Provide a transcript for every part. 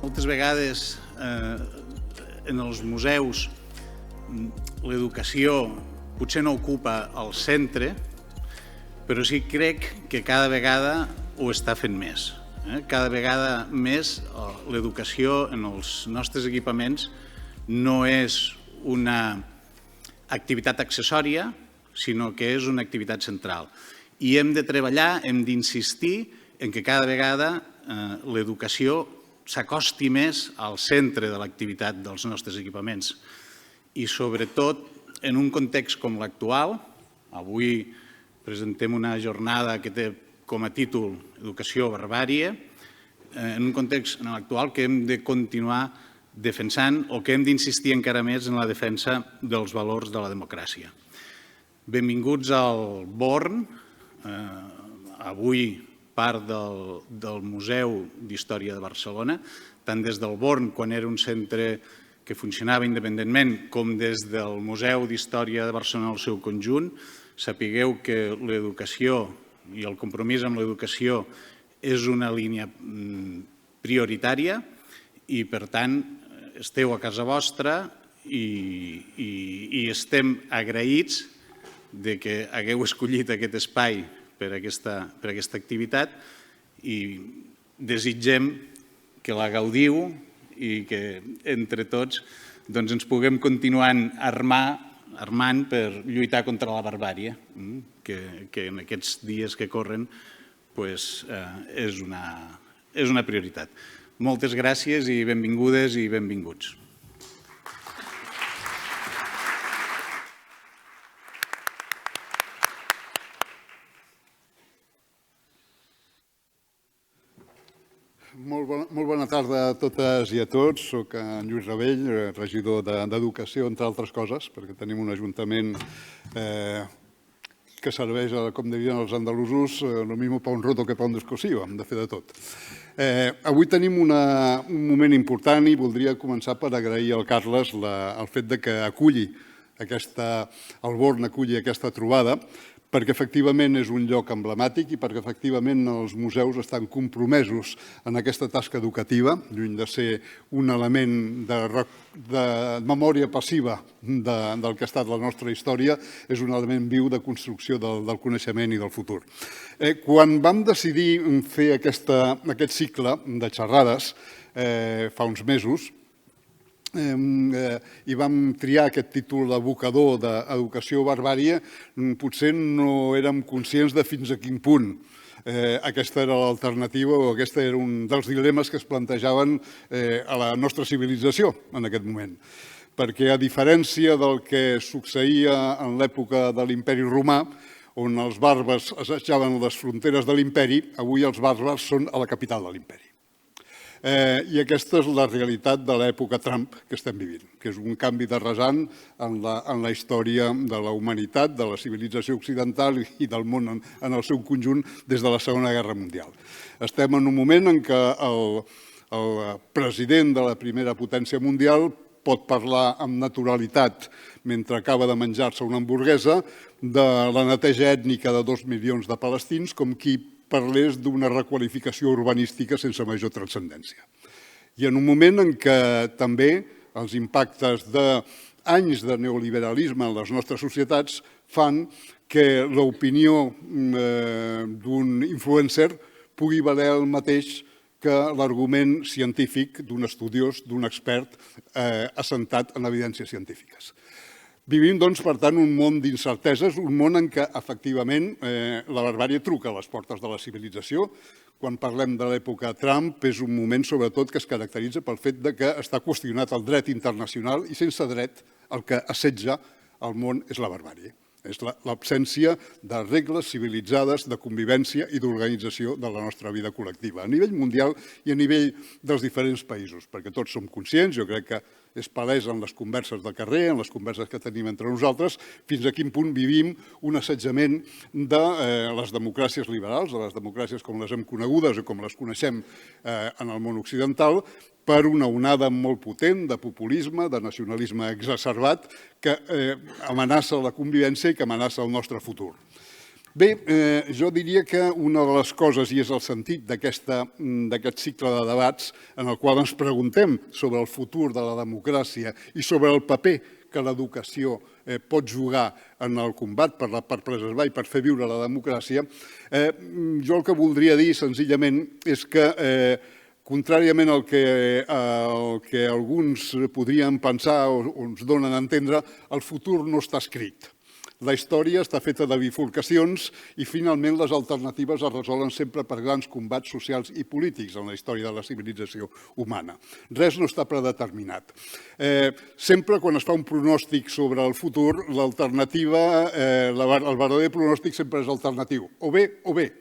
Moltes vegades en els museus l'educació potser no ocupa el centre, però sí crec que cada vegada ho està fent més. Cada vegada més l'educació en els nostres equipaments no és una activitat accessòria, sinó que és una activitat central. I hem de treballar, hem d'insistir en que cada vegada l'educació s'acosti més al centre de l'activitat dels nostres equipaments. I sobretot en un context com l'actual, avui presentem una jornada que té com a títol Educació barbàrie, en un context en l'actual que hem de continuar defensant o que hem d'insistir encara més en la defensa dels valors de la democràcia. Benvinguts al Born, avui part del Museu d'Història de Barcelona, tant des del Born, quan era un centre que funcionava independentment, com des del Museu d'Història de Barcelona en el seu conjunt. Sapigueu que l'educació i el compromís amb l'educació és una línia prioritària i, per tant, esteu a casa vostra i estem agraïts de que hagueu escollit aquest espai per a aquesta activitat i desitgem que la gaudiu i que entre tots ens puguem continuar armant per lluitar contra la barbàrie, que en aquests dies que corren és una prioritat. Moltes gràcies i benvingudes i benvinguts. Molt bona tarda a totes i a tots. Soc en Lluís Rabell, regidor d'Educació, entre altres coses, perquè tenim un ajuntament que serveix, com dirien els andalusos, lo mismo pa un roto que pa un descosido, hem de fer de tot. Avui tenim un moment important i voldria començar per agrair al Carles el fet que el Born aculli aquesta trobada, perquè efectivament és un lloc emblemàtic i perquè efectivament els museus estan compromesos en aquesta tasca educativa, lluny de ser un element de memòria passiva del que ha estat la nostra història, és un element viu de construcció del coneixement i del futur. Quan vam decidir fer aquest cicle de xerrades fa uns mesos, i vam triar aquest títol evocador d'Educació barbàrie, potser no érem conscients de fins a quin punt aquesta era l'alternativa o aquest era un dels dilemes que es plantejaven a la nostra civilització en aquest moment. Perquè a diferència del que succeïa en l'època de l'Imperi Romà, on els bàrbars assetjaven les fronteres de l'imperi, avui els bàrbars són a la capital de l'imperi. I aquesta és la realitat de l'època Trump que estem vivint, que és un canvi de rasant en la història de la humanitat, de la civilització occidental i del món en el seu conjunt des de la Segona Guerra Mundial. Estem en un moment en què el president de la primera potència mundial pot parlar amb naturalitat mentre acaba de menjar-se una hamburguesa de la neteja ètnica de 2 milions de palestins com qui parlés d'una requalificació urbanística sense major transcendència. I en un moment en què també els impactes d'anys de neoliberalisme en les nostres societats fan que l'opinió d'un influencer pugui valer el mateix que l'argument científic d'un estudiós, d'un expert assentat en evidències científiques. Vivim, doncs, per tant, un món d'incerteses, un món en què, efectivament, la barbàrie truca a les portes de la civilització. Quan parlem de l'època Trump, és un moment, sobretot, que es caracteritza pel fet que està qüestionat el dret internacional i, sense dret, el que assetja el món és la barbàrie. És l'absència de regles civilitzades, de convivència i d'organització de la nostra vida col·lectiva, a nivell mundial i a nivell dels diferents països, perquè tots som conscients, jo crec que és palès en les converses de carrer, en les converses que tenim entre nosaltres, fins a quin punt vivim un assetjament de les democràcies liberals, de les democràcies com les hem conegudes o com les coneixem en el món occidental, per una onada molt potent de populisme, de nacionalisme exacerbat, que amenaça la convivència i que amenaça el nostre futur. Bé, jo diria que una de les coses, i és el sentit d'aquest cicle de debats en el qual ens preguntem sobre el futur de la democràcia i sobre el paper que l'educació pot jugar en el combat per preservar i per fer viure la democràcia, jo el que voldria dir senzillament és que, contràriament al que alguns podrien pensar o ens donen a entendre, el futur no està escrit. La història està feta de bifurcacions i, finalment, les alternatives es resolen sempre per grans combats socials i polítics en la història de la civilització humana. Res no està predeterminat. Sempre, quan es fa un pronòstic sobre el futur, l'alternativa, el verdader pronòstic sempre és alternatiu. O bé, o bé.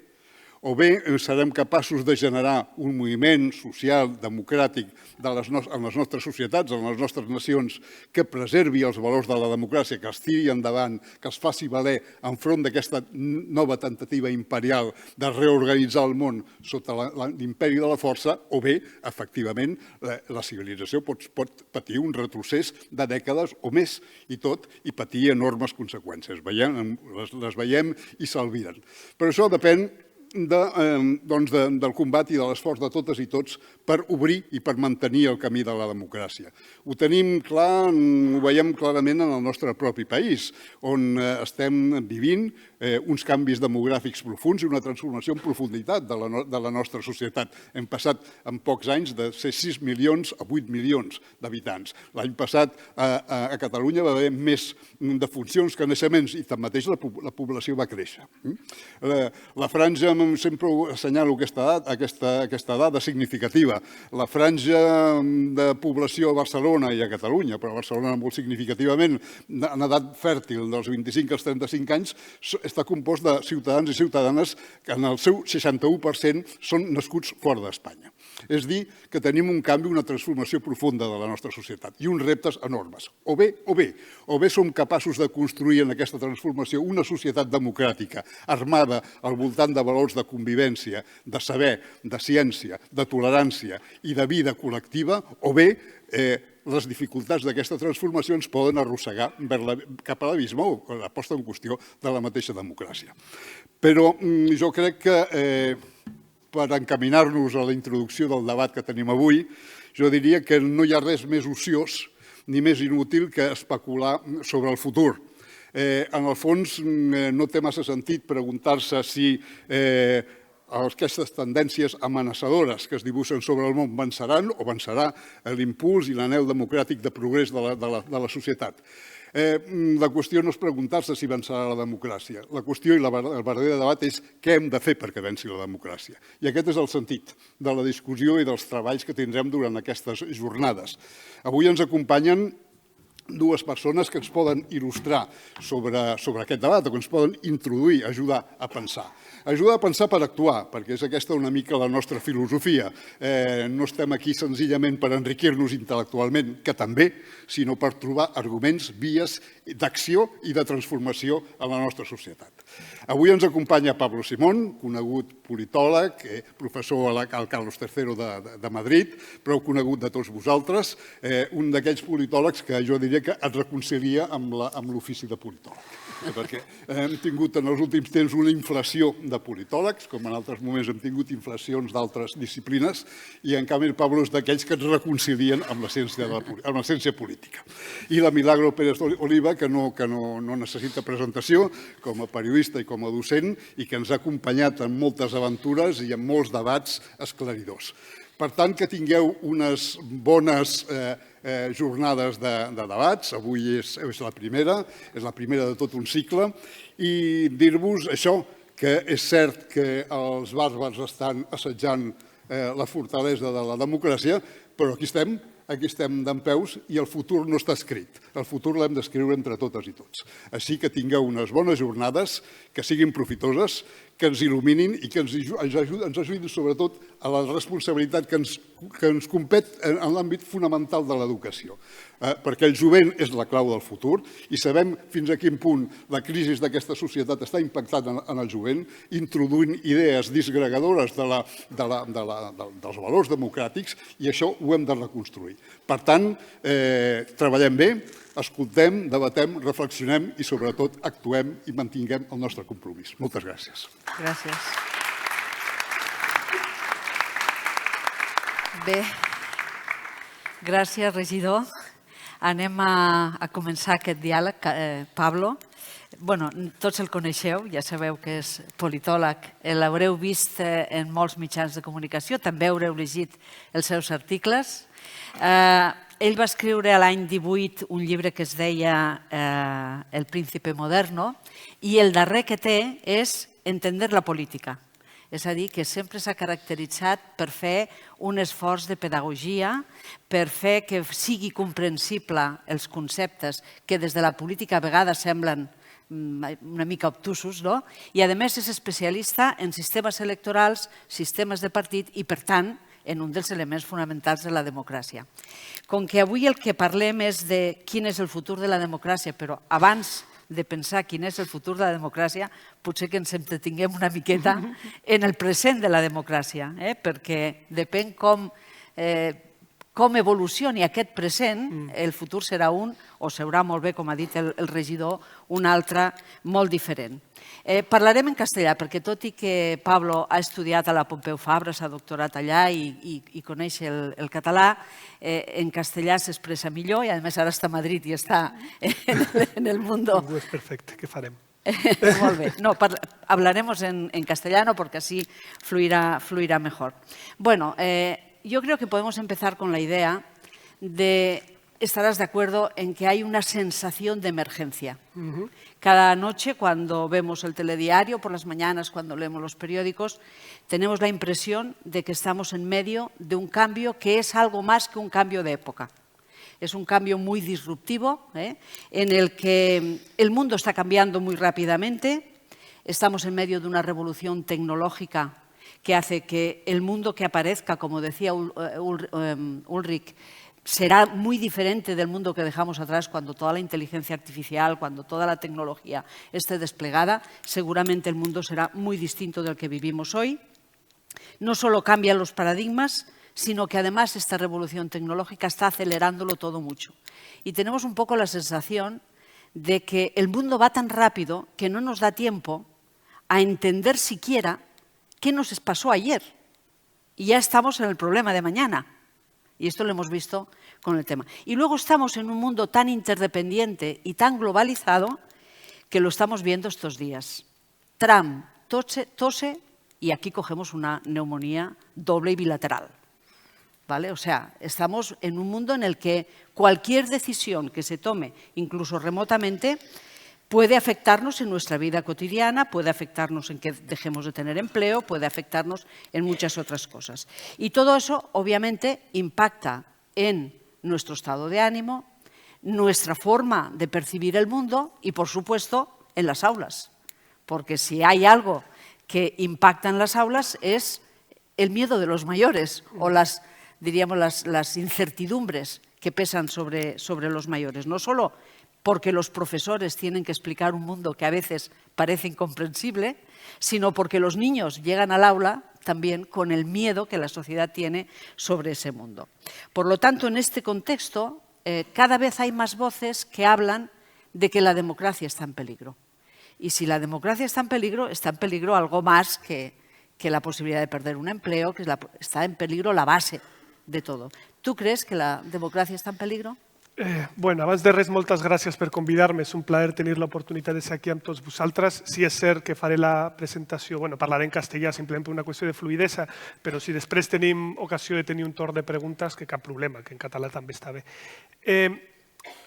O bé serem capaços de generar un moviment social, democràtic, en les nostres societats, en les nostres nacions, que preservi els valors de la democràcia, que els tiri endavant, que els faci valer enfront d'aquesta nova tentativa imperial de reorganitzar el món sota l'imperi de la força, o bé, efectivament, la civilització pot patir un retrocés de dècades o més i tot, i patir enormes conseqüències. Les veiem i s'albiren. Però això depèn del combat i de l'esforç de totes i tots per obrir i per mantenir el camí de la democràcia. Ho tenim clar, ho veiem clarament en el nostre propi país, on estem vivint uns canvis demogràfics profunds i una transformació en profunditat de la nostra societat. Hem passat en pocs anys de ser 6 milions a 8 milions d'habitants. L'any passat a Catalunya va haver més defuncions que naixements i tanmateix la població va créixer. La franja, sempre assenyalo aquesta dada significativa, la franja de població a Barcelona i a Catalunya, però a Barcelona molt significativament, en edat fèrtil dels 25 als 35 anys, està compost de ciutadans i ciutadanes que en el seu 61% són nascuts fora d'Espanya. És dir, que tenim un canvi, una transformació profunda de la nostra societat i uns reptes enormes. O bé som capaços de construir en aquesta transformació una societat democràtica, armada al voltant de valors de convivència, de saber, de ciència, de tolerància i de vida col·lectiva, o bé les dificultats d'aquesta transformació ens poden arrossegar cap a l'abisme o la posta en qüestió de la mateixa democràcia. Però jo crec que per encaminar-nos a la introducció del debat que tenim avui, jo diria que no hi ha res més ociós ni més inútil que especular sobre el futur. En el fons, no té massa sentit preguntar-se si aquestes tendències amenaçadores que es dibuixen sobre el món venceran o vencerà l'impuls i l'anhel democràtic de progrés de la societat. La qüestió no és preguntar-se si vencerà la democràcia. La qüestió i el verdader debat és què hem de fer perquè venci la democràcia. I aquest és el sentit de la discussió i dels treballs que tindrem durant aquestes jornades. Avui ens acompanyen dues persones que ens poden il·lustrar sobre aquest debat o que ens poden introduir, ajudar a pensar. Ajudar a pensar per actuar, perquè és aquesta una mica la nostra filosofia. No estem aquí senzillament per enriquir-nos intel·lectualment, que també, sinó per trobar arguments, vies d'acció i de transformació a la nostra societat. Avui ens acompanya Pablo Simón, conegut politòleg, professor al Carlos III de Madrid, prou conegut de tots vosaltres, un d'aquells politòlegs que jo diria que es reconcilia amb l'ofici de politòleg, perquè hem tingut en els últims temps una inflació de politòlegs, com en altres moments hem tingut inflacions d'altres disciplines, i en canvi el Pablo és d'aquells que ens reconcilien amb la ciència política. I la Milagro Pérez Oliva, que no necessita presentació, com a periodista i com a docent, i que ens ha acompanyat en moltes aventures i en molts debats esclaridors. Per tant, que tingueu unes bones jornades de debats. Avui és la primera de tot un cicle, i dir-vos això, que és cert que els bàrbars estan assetjant la fortalesa de la democràcia, però aquí estem dempeus i el futur no està escrit. El futur l'hem d'escriure entre totes i tots. Així que tingueu unes bones jornades, que siguin profitoses, que ens il·luminin i que ens ajudin sobretot a la responsabilitat que ens compet en l'àmbit fonamental de l'educació. Perquè el jovent és la clau del futur i sabem fins a quin punt la crisi d'aquesta societat està impactant en el jovent, introduint idees disgregadores dels valors democràtics, i això ho hem de reconstruir. Per tant, treballem bé, escoltem, debatem, reflexionem i, sobretot, actuem i mantinguem el nostre compromís. Moltes gràcies. Gràcies. Bé, gràcies, regidor. Anem a començar aquest diàleg. Pablo, tots el coneixeu, ja sabeu que és politòleg, l'haureu vist en molts mitjans de comunicació, també haureu llegit els seus articles. Ell va escriure l'any 18 un llibre que es deia El príncipe moderno i el darrer que té és Entender la política. És a dir, que sempre s'ha caracteritzat per fer un esforç de pedagogia, per fer que sigui comprensible els conceptes que des de la política a vegades semblen una mica obtusos, no? I a més és especialista en sistemes electorals, sistemes de partit i, per tant, en un dels elements fonamentals de la democràcia. Com que avui el que parlem és de quin és el futur de la democràcia, però abans de pensar quin és el futur de la democràcia, potser que ens entretinguem una miqueta en el present de la democràcia, perquè depèn com evolucioni aquest present, el futur serà un, o serà molt bé, com ha dit el regidor, un altre molt diferent. Parlarem en castellà, perquè tot i que Pablo ha estudiat a la Pompeu Fabra, s'ha doctorat allà i coneix el català, en castellà s'expressa millor i, a més, ara està a Madrid i està en el mundo. Es perfecte, què farem? Molt bé. No, hablaremos en castellano porque así fluirá mejor. Bueno, yo creo que podemos empezar con la idea de, estarás de acuerdo en que hay una sensación de emergencia. Cada noche cuando vemos el telediario, por las mañanas cuando leemos los periódicos, tenemos la impresión de que estamos en medio de un cambio que es algo más que un cambio de época. Es un cambio muy disruptivo, en el que el mundo está cambiando muy rápidamente. Estamos en medio de una revolución tecnológica que hace que el mundo que aparezca, como decía Ulrich, será muy diferente del mundo que dejamos atrás cuando toda la inteligencia artificial, cuando toda la tecnología esté desplegada. Seguramente el mundo será muy distinto del que vivimos hoy. No solo cambian los paradigmas, sino que además esta revolución tecnológica está acelerándolo todo mucho. Y tenemos un poco la sensación de que el mundo va tan rápido que no nos da tiempo a entender siquiera qué nos pasó ayer. Y ya estamos en el problema de mañana. Y esto lo hemos visto con el tema. Y luego estamos en un mundo tan interdependiente y tan globalizado que lo estamos viendo estos días. Trump tose y aquí cogemos una neumonía doble y bilateral. ¿Vale? O sea, estamos en un mundo en el que cualquier decisión que se tome, incluso remotamente, puede afectarnos en nuestra vida cotidiana, puede afectarnos en que dejemos de tener empleo, puede afectarnos en muchas otras cosas. Y todo eso, obviamente, impacta en nuestro estado de ánimo, nuestra forma de percibir el mundo y, por supuesto, en las aulas. Porque si hay algo que impacta en las aulas es el miedo de los mayores o las incertidumbres que pesan sobre los mayores. No solo porque los profesores tienen que explicar un mundo que a veces parece incomprensible, sino porque los niños llegan al aula también con el miedo que la sociedad tiene sobre ese mundo. Por lo tanto, en este contexto, cada vez hay más voces que hablan de que la democracia está en peligro. Y si la democracia está en peligro algo más que la posibilidad de perder un empleo, que está en peligro la base de todo. Tu creus que la democràcia està en peligro? Bueno, abans de res, moltes gràcies per convidar-me. És un plaer tenir l'oportunitat de ser aquí amb tots vosaltres. Sí, és cert que faré la presentació, parlaré en castellà simplement per una qüestió de fluïdesa, però si després tenim ocasió de tenir un torn de preguntes, que cap problema, que en català també està bé.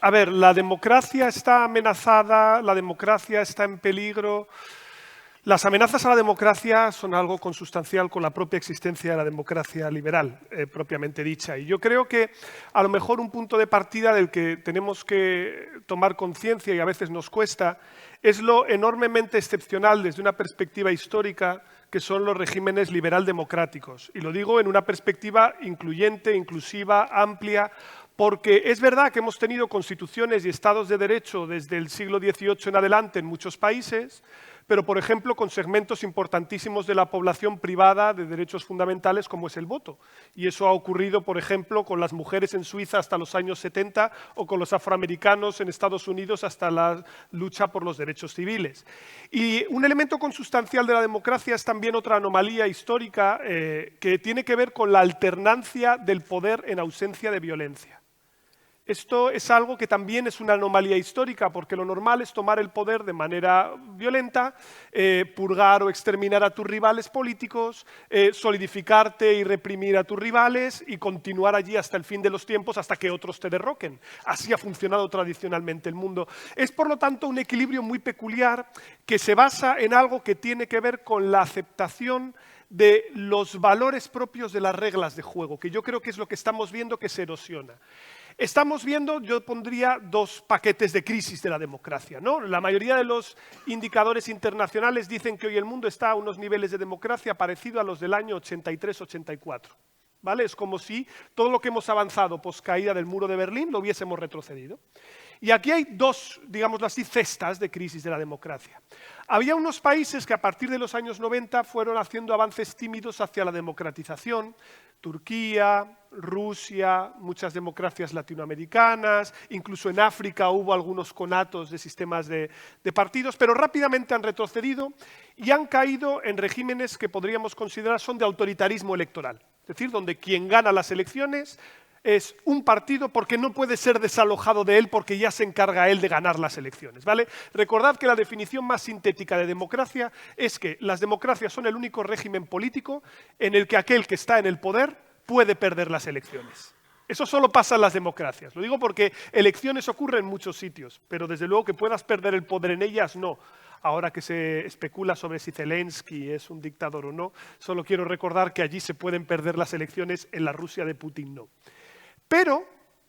A ver, la democracia está amenazada, la democracia está en peligro. Las amenazas a la democracia son algo consustancial con la propia existencia de la democracia liberal, propiamente dicha. Y yo creo que a lo mejor un punto de partida del que tenemos que tomar conciencia y a veces nos cuesta es lo enormemente excepcional desde una perspectiva histórica que son los regímenes liberal-democráticos. Y lo digo en una perspectiva incluyente, inclusiva, amplia, porque es verdad que hemos tenido constituciones y estados de derecho desde el siglo XVIII en adelante en muchos países, pero por ejemplo con segmentos importantísimos de la población privada de derechos fundamentales como es el voto. Y eso ha ocurrido, por ejemplo, con las mujeres en Suiza hasta los años 70 o con los afroamericanos en Estados Unidos hasta la lucha por los derechos civiles. Y un elemento consustancial de la democracia es también otra anomalía histórica que tiene que ver con la alternancia del poder en ausencia de violencia. Esto es algo que también es una anomalía histórica, porque lo normal es tomar el poder de manera violenta, purgar o exterminar a tus rivales políticos, solidificarte y reprimir a tus rivales y continuar allí hasta el fin de los tiempos, hasta que otros te derroquen. Así ha funcionado tradicionalmente el mundo. Es, por lo tanto, un equilibrio muy peculiar que se basa en algo que tiene que ver con la aceptación de los valores propios de las reglas de juego, que yo creo que es lo que estamos viendo que se erosiona. Estamos viendo, yo pondría dos paquetes de crisis de la democracia, ¿no? La mayoría de los indicadores internacionales dicen que hoy el mundo está a unos niveles de democracia parecidos a los del año 83-84. ¿Vale? Es como si todo lo que hemos avanzado post caída del muro de Berlín lo hubiésemos retrocedido. Y aquí hay dos, digámoslo así, cestas de crisis de la democracia. Había unos países que a partir de los años 90 fueron haciendo avances tímidos hacia la democratización. Turquía, Rusia, muchas democracias latinoamericanas, incluso en África hubo algunos conatos de sistemas de partidos, pero rápidamente han retrocedido y han caído en regímenes que podríamos considerar son de autoritarismo electoral. Es decir, donde quien gana las elecciones es un partido porque no puede ser desalojado de él porque ya se encarga él de ganar las elecciones, ¿vale? Recordad que la definición más sintética de democracia es que las democracias son el único régimen político en el que aquel que está en el poder puede perder las elecciones. Eso solo pasa en las democracias. Lo digo porque elecciones ocurren en muchos sitios, pero desde luego que puedas perder el poder en ellas, no. Ahora que se especula sobre si Zelensky es un dictador o no, solo quiero recordar que allí se pueden perder las elecciones, en la Rusia de Putin no. Pero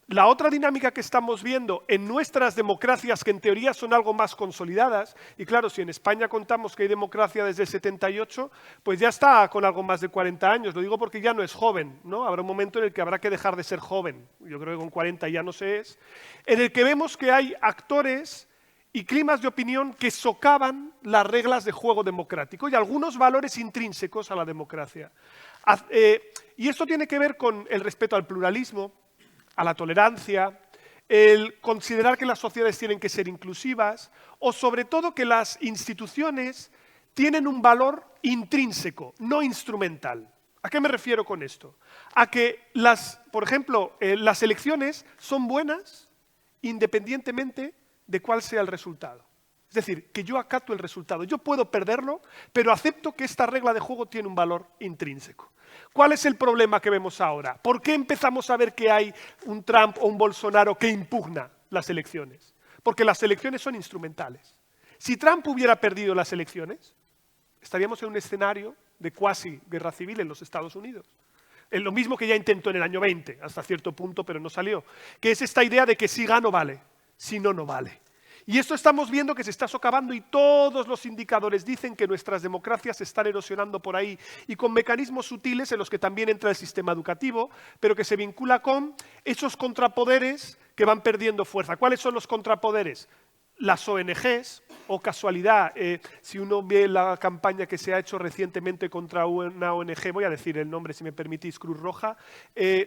la otra dinámica que estamos viendo en nuestras democracias, que en teoría son algo más consolidadas, y claro, si en España contamos que hay democracia desde el 78, pues ya está con algo más de 40 años. Lo digo porque ya no es joven, ¿no? Habrá un momento en el que habrá que dejar de ser joven. Yo creo que con 40 ya no se es. En el que vemos que hay actores y climas de opinión que socavan las reglas de juego democrático y algunos valores intrínsecos a la democracia. Y esto tiene que ver con el respeto al pluralismo, a la tolerancia, el considerar que las sociedades tienen que ser inclusivas o sobre todo que las instituciones tienen un valor intrínseco, no instrumental. ¿A qué me refiero con esto? A que, por ejemplo, las elecciones son buenas independientemente de cuál sea el resultado. Es decir, que yo acato el resultado. Yo puedo perderlo, pero acepto que esta regla de juego tiene un valor intrínseco. ¿Cuál es el problema que vemos ahora? ¿Por qué empezamos a ver que hay un Trump o un Bolsonaro que impugna las elecciones? Porque las elecciones son instrumentales. Si Trump hubiera perdido las elecciones, estaríamos en un escenario de cuasi guerra civil en los Estados Unidos. Es lo mismo que ya intentó en el año 20, hasta cierto punto, pero no salió. Que es esta idea de que si gano vale, si no, no vale. Y esto estamos viendo que se está socavando y todos los indicadores dicen que nuestras democracias se están erosionando por ahí y con mecanismos sutiles en los que también entra el sistema educativo, pero que se vincula con esos contrapoderes que van perdiendo fuerza. ¿Cuáles son los contrapoderes? Las ONGs, o casualidad, si uno ve la campaña que se ha hecho recientemente contra una ONG, voy a decir el nombre si me permitís, Cruz Roja,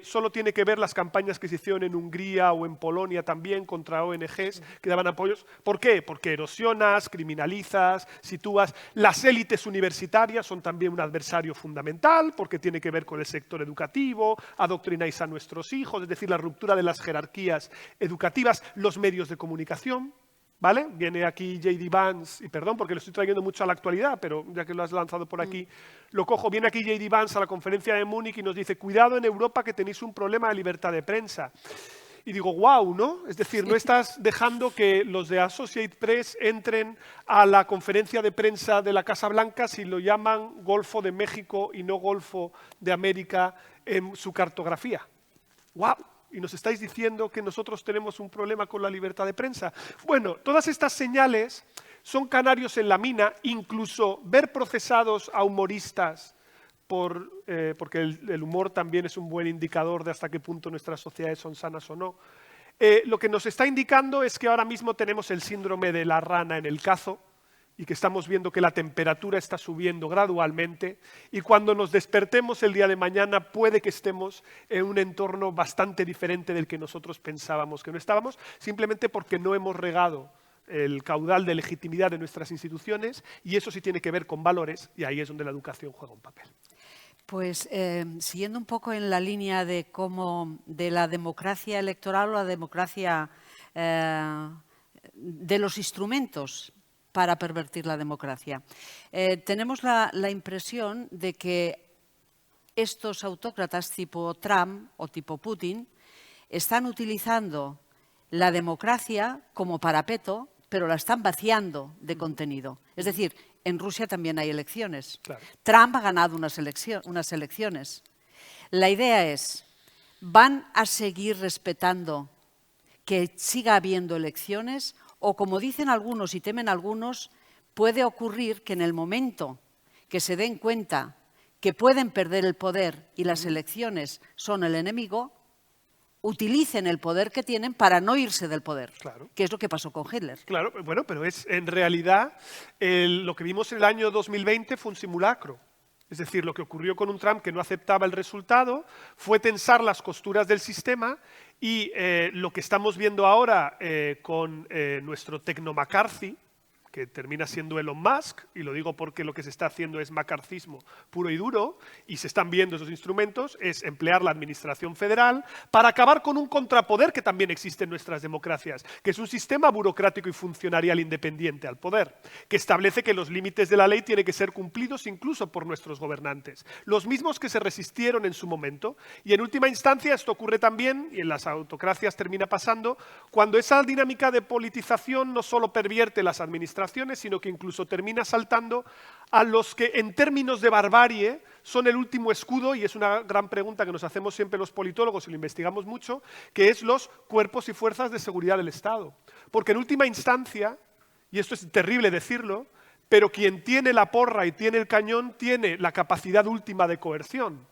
solo tiene que ver las campañas que se hicieron en Hungría o en Polonia también contra ONGs que daban apoyos. ¿Por qué? Porque erosionas, criminalizas, sitúas. Las élites universitarias son también un adversario fundamental porque tiene que ver con el sector educativo, adoctrináis a nuestros hijos, es decir, la ruptura de las jerarquías educativas, los medios de comunicación. ¿Vale? Viene aquí J.D. Vance, y perdón porque lo estoy trayendo mucho a la actualidad, pero ya que lo has lanzado por aquí, lo cojo. Viene aquí J.D. Vance a la conferencia de Múnich y nos dice, cuidado en Europa que tenéis un problema de libertad de prensa. Y digo, wow, ¿no? Es decir, no estás dejando que los de Associated Press entren a la conferencia de prensa de la Casa Blanca si lo llaman Golfo de México y no Golfo de América en su cartografía. ¡Wow! Y nos estáis diciendo que nosotros tenemos un problema con la libertad de prensa. Bueno, todas estas señales son canarios en la mina, incluso ver procesados a humoristas, porque el humor también es un buen indicador de hasta qué punto nuestras sociedades son sanas o no. Lo que nos está indicando es que ahora mismo tenemos el síndrome de la rana en el cazo, y que estamos viendo que la temperatura está subiendo gradualmente, y cuando nos despertemos el día de mañana puede que estemos en un entorno bastante diferente del que nosotros pensábamos que no estábamos, simplemente porque no hemos regado el caudal de legitimidad de nuestras instituciones, y eso sí tiene que ver con valores, y ahí es donde la educación juega un papel. Pues siguiendo un poco en la línea de la democracia electoral o la democracia de los instrumentos para pervertir la democracia. Tenemos la impresión de que estos autócratas tipo Trump o tipo Putin están utilizando la democracia como parapeto, pero la están vaciando de contenido. Es decir, en Rusia también hay elecciones. Claro. Trump ha ganado unas elecciones. La idea es, ¿van a seguir respetando que siga habiendo elecciones? O, como dicen algunos y temen algunos, puede ocurrir que en el momento que se den cuenta que pueden perder el poder y las elecciones son el enemigo, utilicen el poder que tienen para no irse del poder, Claro. que es lo que pasó con Hitler. Claro, bueno, pero en realidad lo que vimos en el año 2020 fue un simulacro. Es decir, lo que ocurrió con un Trump que no aceptaba el resultado fue tensar las costuras del sistema, y lo que estamos viendo ahora con nuestro tecno-McCarthy, que termina siendo Elon Musk, y lo digo porque lo que se está haciendo es macarcismo puro y duro, y se están viendo esos instrumentos, es emplear la administración federal para acabar con un contrapoder que también existe en nuestras democracias, que es un sistema burocrático y funcionarial independiente al poder, que establece que los límites de la ley tienen que ser cumplidos incluso por nuestros gobernantes, los mismos que se resistieron en su momento, y en última instancia esto ocurre también, y en las autocracias termina pasando, cuando esa dinámica de politización no solo pervierte las administraciones, sino que incluso termina saltando a los que en términos de barbarie son el último escudo, y es una gran pregunta que nos hacemos siempre los politólogos y lo investigamos mucho, que es los cuerpos y fuerzas de seguridad del Estado. Porque en última instancia, y esto es terrible decirlo, pero quien tiene la porra y tiene el cañón tiene la capacidad última de coerción.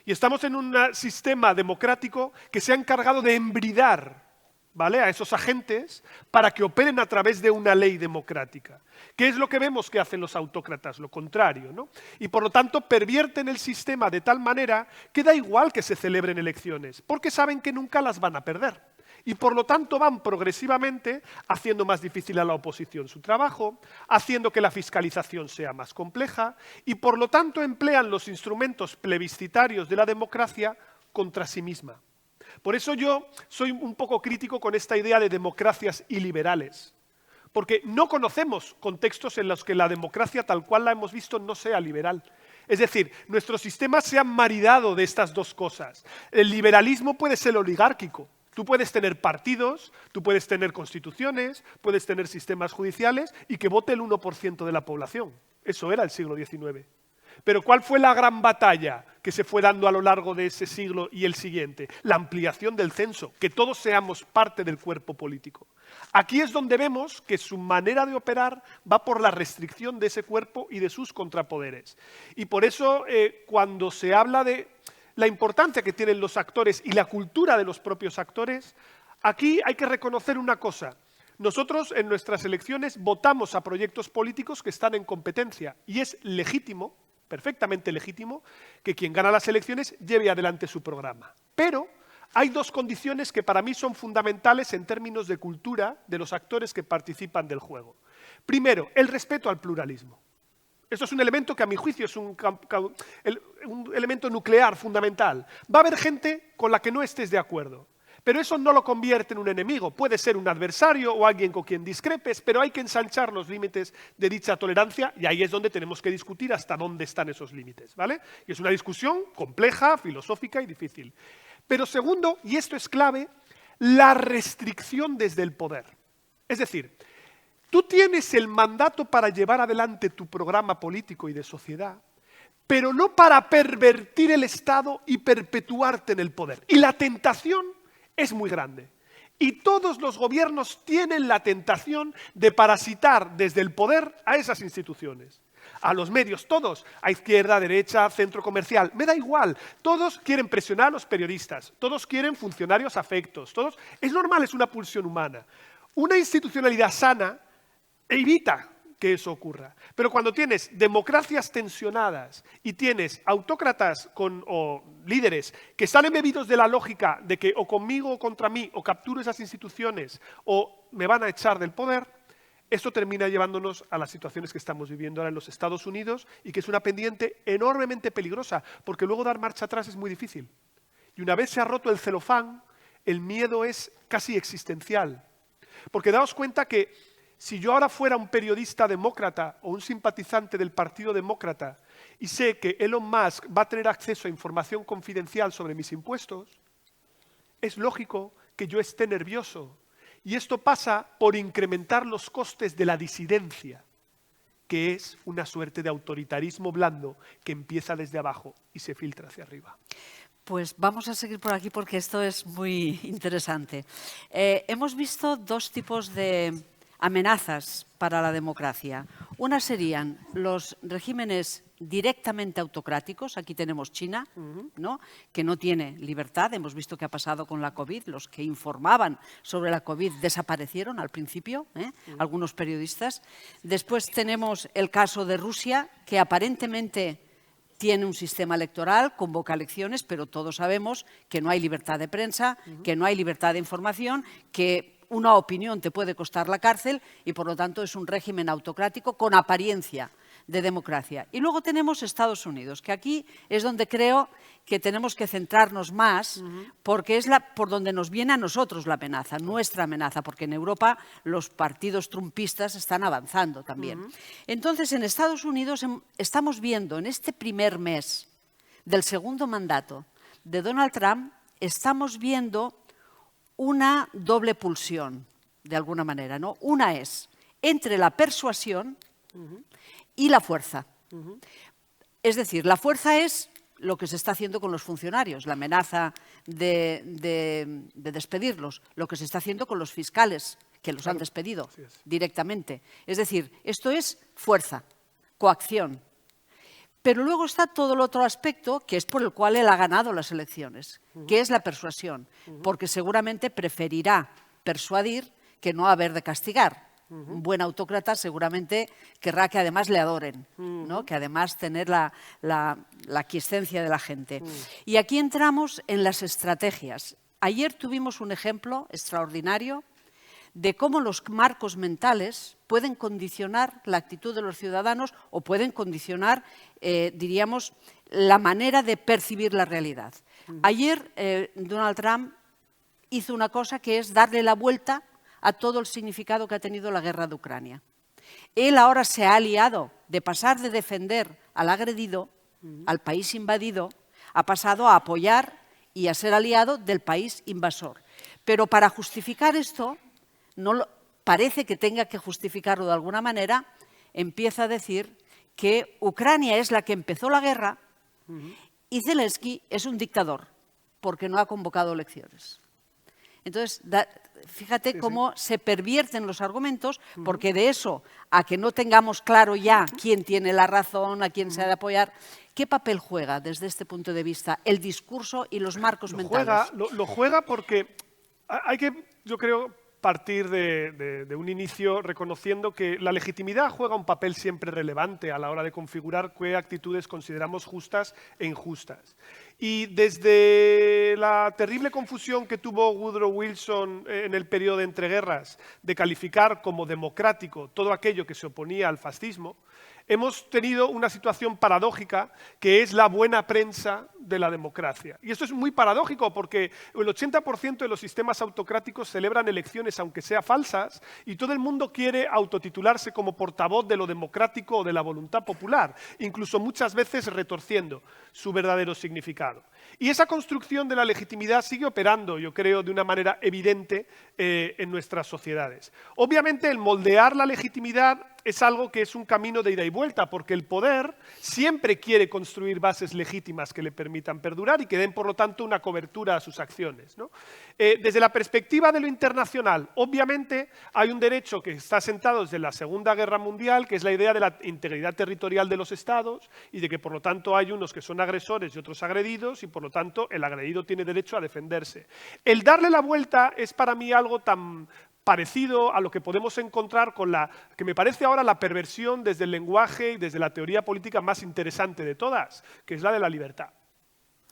Y estamos en un sistema democrático que se ha encargado de embridar, ¿vale?, a esos agentes para que operen a través de una ley democrática. ¿Qué es lo que vemos que hacen los autócratas? Lo contrario, ¿no? Y por lo tanto pervierten el sistema de tal manera que da igual que se celebren elecciones, porque saben que nunca las van a perder. Y por lo tanto van progresivamente haciendo más difícil a la oposición su trabajo, haciendo que la fiscalización sea más compleja, y por lo tanto emplean los instrumentos plebiscitarios de la democracia contra sí misma. Por eso yo soy un poco crítico con esta idea de democracias iliberales, porque no conocemos contextos en los que la democracia tal cual la hemos visto no sea liberal. Es decir, nuestros sistemas se han maridado de estas dos cosas. El liberalismo puede ser oligárquico. Tú puedes tener partidos, tú puedes tener constituciones, puedes tener sistemas judiciales y que vote el 1% de la población. Eso era el siglo XIX. Pero ¿cuál fue la gran batalla que se fue dando a lo largo de ese siglo y el siguiente? La ampliación del censo, que todos seamos parte del cuerpo político. Aquí es donde vemos que su manera de operar va por la restricción de ese cuerpo y de sus contrapoderes. Y por eso cuando se habla de la importancia que tienen los actores y la cultura de los propios actores, aquí hay que reconocer una cosa. Nosotros en nuestras elecciones votamos a proyectos políticos que están en competencia, y es legítimo, perfectamente legítimo, que quien gana las elecciones lleve adelante su programa. Pero hay dos condiciones que para mí son fundamentales en términos de cultura de los actores que participan del juego. Primero, el respeto al pluralismo. Esto es un elemento que a mi juicio es un elemento nuclear fundamental. Va a haber gente con la que no estés de acuerdo, pero eso no lo convierte en un enemigo. Puede ser un adversario o alguien con quien discrepes, pero hay que ensanchar los límites de dicha tolerancia, y ahí es donde tenemos que discutir hasta dónde están esos límites, ¿vale? Y es una discusión compleja, filosófica y difícil. Pero segundo, y esto es clave, la restricción desde el poder. Es decir, tú tienes el mandato para llevar adelante tu programa político y de sociedad, pero no para pervertir el Estado y perpetuarte en el poder. Y la tentación es muy grande. Y todos los gobiernos tienen la tentación de parasitar desde el poder a esas instituciones. A los medios, todos, a izquierda, a derecha, centro comercial, me da igual. Todos quieren presionar a los periodistas, todos quieren funcionarios afectos, todos. Es normal, es una pulsión humana. Una institucionalidad sana evita que eso ocurra. Pero cuando tienes democracias tensionadas y tienes autócratas o líderes que están embebidos de la lógica de que o conmigo o contra mí, o capturo esas instituciones o me van a echar del poder, esto termina llevándonos a las situaciones que estamos viviendo ahora en los Estados Unidos y que es una pendiente enormemente peligrosa, porque luego dar marcha atrás es muy difícil. Y una vez se ha roto el celofán, el miedo es casi existencial. Porque daos cuenta que si yo ahora fuera un periodista demócrata o un simpatizante del Partido Demócrata y sé que Elon Musk va a tener acceso a información confidencial sobre mis impuestos, es lógico que yo esté nervioso. Y esto pasa por incrementar los costes de la disidencia, que es una suerte de autoritarismo blando que empieza desde abajo y se filtra hacia arriba. Pues vamos a seguir por aquí porque esto es muy interesante. Hemos visto dos tipos de amenazas para la democracia. Una serían los regímenes directamente autocráticos. Aquí tenemos China, ¿no?, que no tiene libertad. Hemos visto qué ha pasado con la COVID. Los que informaban sobre la COVID desaparecieron al principio, algunos periodistas. Después tenemos el caso de Rusia, que aparentemente tiene un sistema electoral, convoca elecciones, pero todos sabemos que no hay libertad de prensa, que no hay libertad de información, que una opinión te puede costar la cárcel y, por lo tanto, es un régimen autocrático con apariencia de democracia. Y luego tenemos Estados Unidos, que aquí es donde creo que tenemos que centrarnos más, porque es por donde nos viene a nosotros la amenaza, nuestra amenaza, porque en Europa los partidos trumpistas están avanzando también. Entonces, en Estados Unidos estamos viendo en este primer mes del segundo mandato de Donald Trump, estamos viendo una doble pulsión, de alguna manera, ¿no? Una es entre la persuasión y la fuerza. Es decir, la fuerza es lo que se está haciendo con los funcionarios, la amenaza de despedirlos, lo que se está haciendo con los fiscales, que los han despedido directamente. Es decir, esto es fuerza, coacción. Pero luego está todo el otro aspecto, que es por el cual él ha ganado las elecciones, que es la persuasión, porque seguramente preferirá persuadir que no haber de castigar. Un buen autócrata seguramente querrá que además le adoren, ¿no?, que además tener la aquiescencia de la gente. Y aquí entramos en las estrategias. Ayer tuvimos un ejemplo extraordinario de cómo los marcos mentales pueden condicionar la actitud de los ciudadanos o pueden condicionar, diríamos, la manera de percibir la realidad. Ayer Donald Trump hizo una cosa que es darle la vuelta a todo el significado que ha tenido la guerra de Ucrania. Él ahora se ha aliado de pasar de defender al agredido, al país invadido, ha pasado a apoyar y a ser aliado del país invasor. Pero para justificar esto, parece que tenga que justificarlo de alguna manera, empieza a decir que Ucrania es la que empezó la guerra y Zelensky es un dictador porque no ha convocado elecciones. Entonces, fíjate cómo se pervierten los argumentos, porque de eso a que no tengamos claro ya quién tiene la razón, a quién se ha de apoyar, ¿qué papel juega desde este punto de vista el discurso y los marcos mentales? Lo juega porque hay que, yo creo, partir de un inicio reconociendo que la legitimidad juega un papel siempre relevante a la hora de configurar qué actitudes consideramos justas e injustas. Y desde la terrible confusión que tuvo Woodrow Wilson en el periodo de entreguerras de calificar como democrático todo aquello que se oponía al fascismo, hemos tenido una situación paradójica que es la buena prensa de la democracia. Y esto es muy paradójico porque el 80% de los sistemas autocráticos celebran elecciones aunque sean falsas y todo el mundo quiere autotitularse como portavoz de lo democrático o de la voluntad popular, incluso muchas veces retorciendo su verdadero significado. Y esa construcción de la legitimidad sigue operando, yo creo, de una manera evidente en nuestras sociedades. Obviamente, el moldear la legitimidad es algo que es un camino de ida y vuelta, porque el poder siempre quiere construir bases legítimas que le permitan perdurar y que den, por lo tanto, una cobertura a sus acciones, ¿no? Desde la perspectiva de lo internacional, obviamente, hay un derecho que está sentado desde la Segunda Guerra Mundial, que es la idea de la integridad territorial de los Estados y de que, por lo tanto, hay unos que son agresores y otros agredidos y, por lo tanto, el agredido tiene derecho a defenderse. El darle la vuelta es para mí algo tan parecido a lo que podemos encontrar con la que me parece ahora la perversión desde el lenguaje y desde la teoría política más interesante de todas, que es la de la libertad.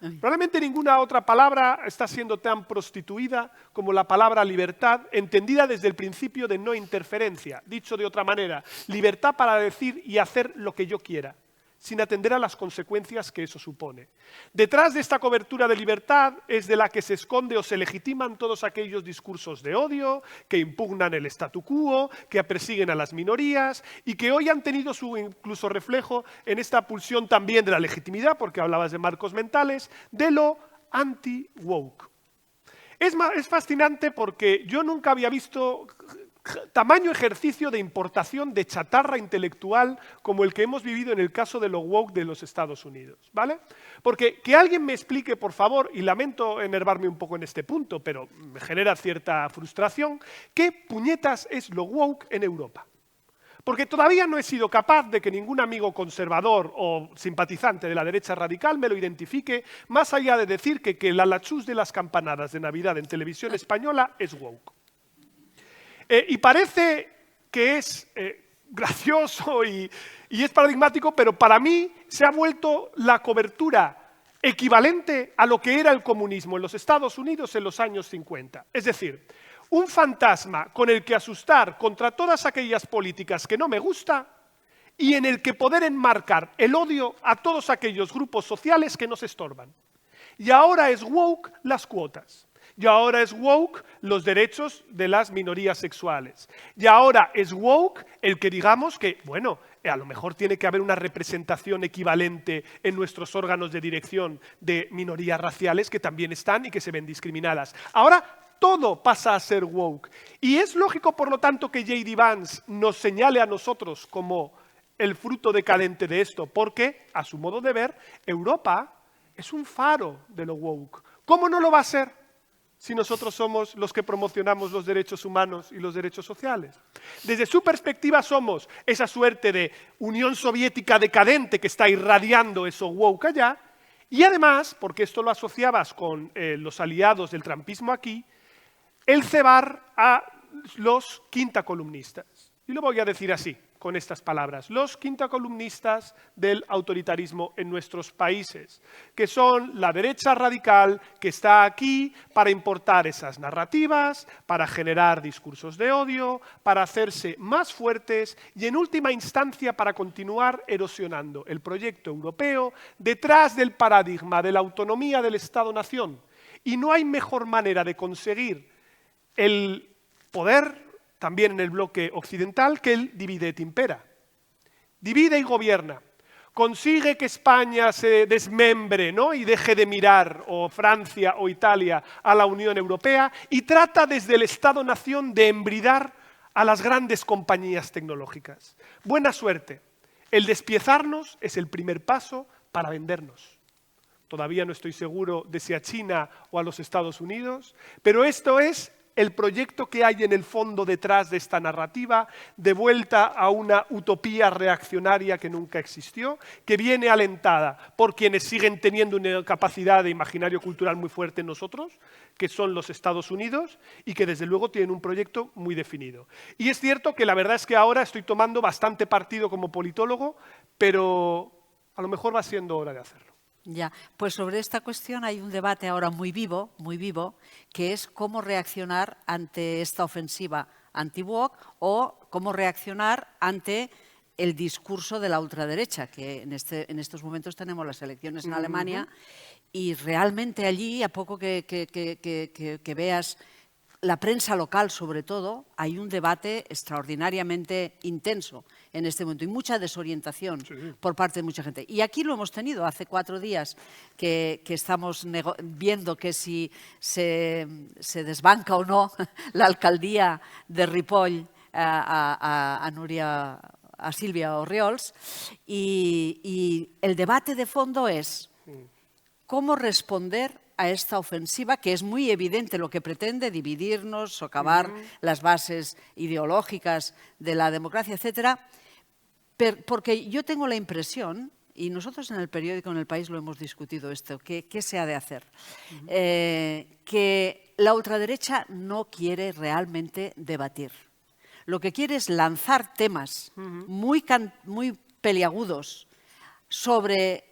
Probablemente ninguna otra palabra está siendo tan prostituida como la palabra libertad, entendida desde el principio de no interferencia. Dicho de otra manera, libertad para decir y hacer lo que yo quiera, sin atender a las consecuencias que eso supone. Detrás de esta cobertura de libertad es de la que se esconde o se legitiman todos aquellos discursos de odio, que impugnan el statu quo, que persiguen a las minorías y que hoy han tenido su incluso reflejo en esta pulsión también de la legitimidad, porque hablabas de marcos mentales, de lo anti-woke. Es fascinante porque yo nunca había visto tamaño ejercicio de importación de chatarra intelectual como el que hemos vivido en el caso de lo woke de los Estados Unidos, ¿vale? Porque que alguien me explique, por favor, y lamento enervarme un poco en este punto, pero me genera cierta frustración, ¿qué puñetas es lo woke en Europa? Porque todavía no he sido capaz de que ningún amigo conservador o simpatizante de la derecha radical me lo identifique, más allá de decir que el alachús de las campanadas de Navidad en televisión española es woke. Y parece que es gracioso y es paradigmático, pero para mí se ha vuelto la cobertura equivalente a lo que era el comunismo en los Estados Unidos en los años 50. Es decir, un fantasma con el que asustar contra todas aquellas políticas que no me gusta y en el que poder enmarcar el odio a todos aquellos grupos sociales que nos estorban. Y ahora es woke las cuotas. Y ahora es woke los derechos de las minorías sexuales. Y ahora es woke el que digamos que, bueno, a lo mejor tiene que haber una representación equivalente en nuestros órganos de dirección de minorías raciales que también están y que se ven discriminadas. Ahora todo pasa a ser woke. Y es lógico, por lo tanto, que J.D. Vance nos señale a nosotros como el fruto decadente de esto, porque, a su modo de ver, Europa es un faro de lo woke. ¿Cómo no lo va a ser si nosotros somos los que promocionamos los derechos humanos y los derechos sociales? Desde su perspectiva somos esa suerte de Unión Soviética decadente que está irradiando eso woke allá, y además, porque esto lo asociabas con los aliados del trumpismo aquí, el cebar a los quintacolumnistas. Y lo voy a decir así, con estas palabras, los quintacolumnistas del autoritarismo en nuestros países, que son la derecha radical que está aquí para importar esas narrativas, para generar discursos de odio, para hacerse más fuertes y en última instancia para continuar erosionando el proyecto europeo detrás del paradigma de la autonomía del Estado-nación. Y no hay mejor manera de conseguir el poder también en el bloque occidental, que el divide et impera. Divide y gobierna. Consigue que España se desmembre, ¿no?, y deje de mirar, o Francia o Italia, a la Unión Europea, y trata desde el Estado-nación de embridar a las grandes compañías tecnológicas. Buena suerte. El despiezarnos es el primer paso para vendernos. Todavía no estoy seguro de si a China o a los Estados Unidos, pero esto es el proyecto que hay en el fondo detrás de esta narrativa, de vuelta a una utopía reaccionaria que nunca existió, que viene alentada por quienes siguen teniendo una capacidad de imaginario cultural muy fuerte en nosotros, que son los Estados Unidos, y que desde luego tienen un proyecto muy definido. Y es cierto que la verdad es que ahora estoy tomando bastante partido como politólogo, pero a lo mejor va siendo hora de hacerlo. Ya, pues sobre esta cuestión hay un debate ahora muy vivo, que es cómo reaccionar ante esta ofensiva anti-woke o cómo reaccionar ante el discurso de la ultraderecha, que en estos momentos tenemos las elecciones en Alemania y realmente allí, a poco que veas la prensa local sobre todo, hay un debate extraordinariamente intenso en este momento y mucha desorientación por parte de mucha gente. Y aquí lo hemos tenido hace 4 días que estamos viendo que si se desbanca o no la alcaldía de Ripoll a Sílvia Orriols y el debate de fondo es cómo responder a esta ofensiva, que es muy evidente lo que pretende, dividirnos, socavar las bases ideológicas de la democracia, etcétera, porque yo tengo la impresión, y nosotros en el periódico, en El País, lo hemos discutido esto, ¿qué se ha de hacer? Que la ultraderecha no quiere realmente debatir. Lo que quiere es lanzar temas muy peliagudos sobre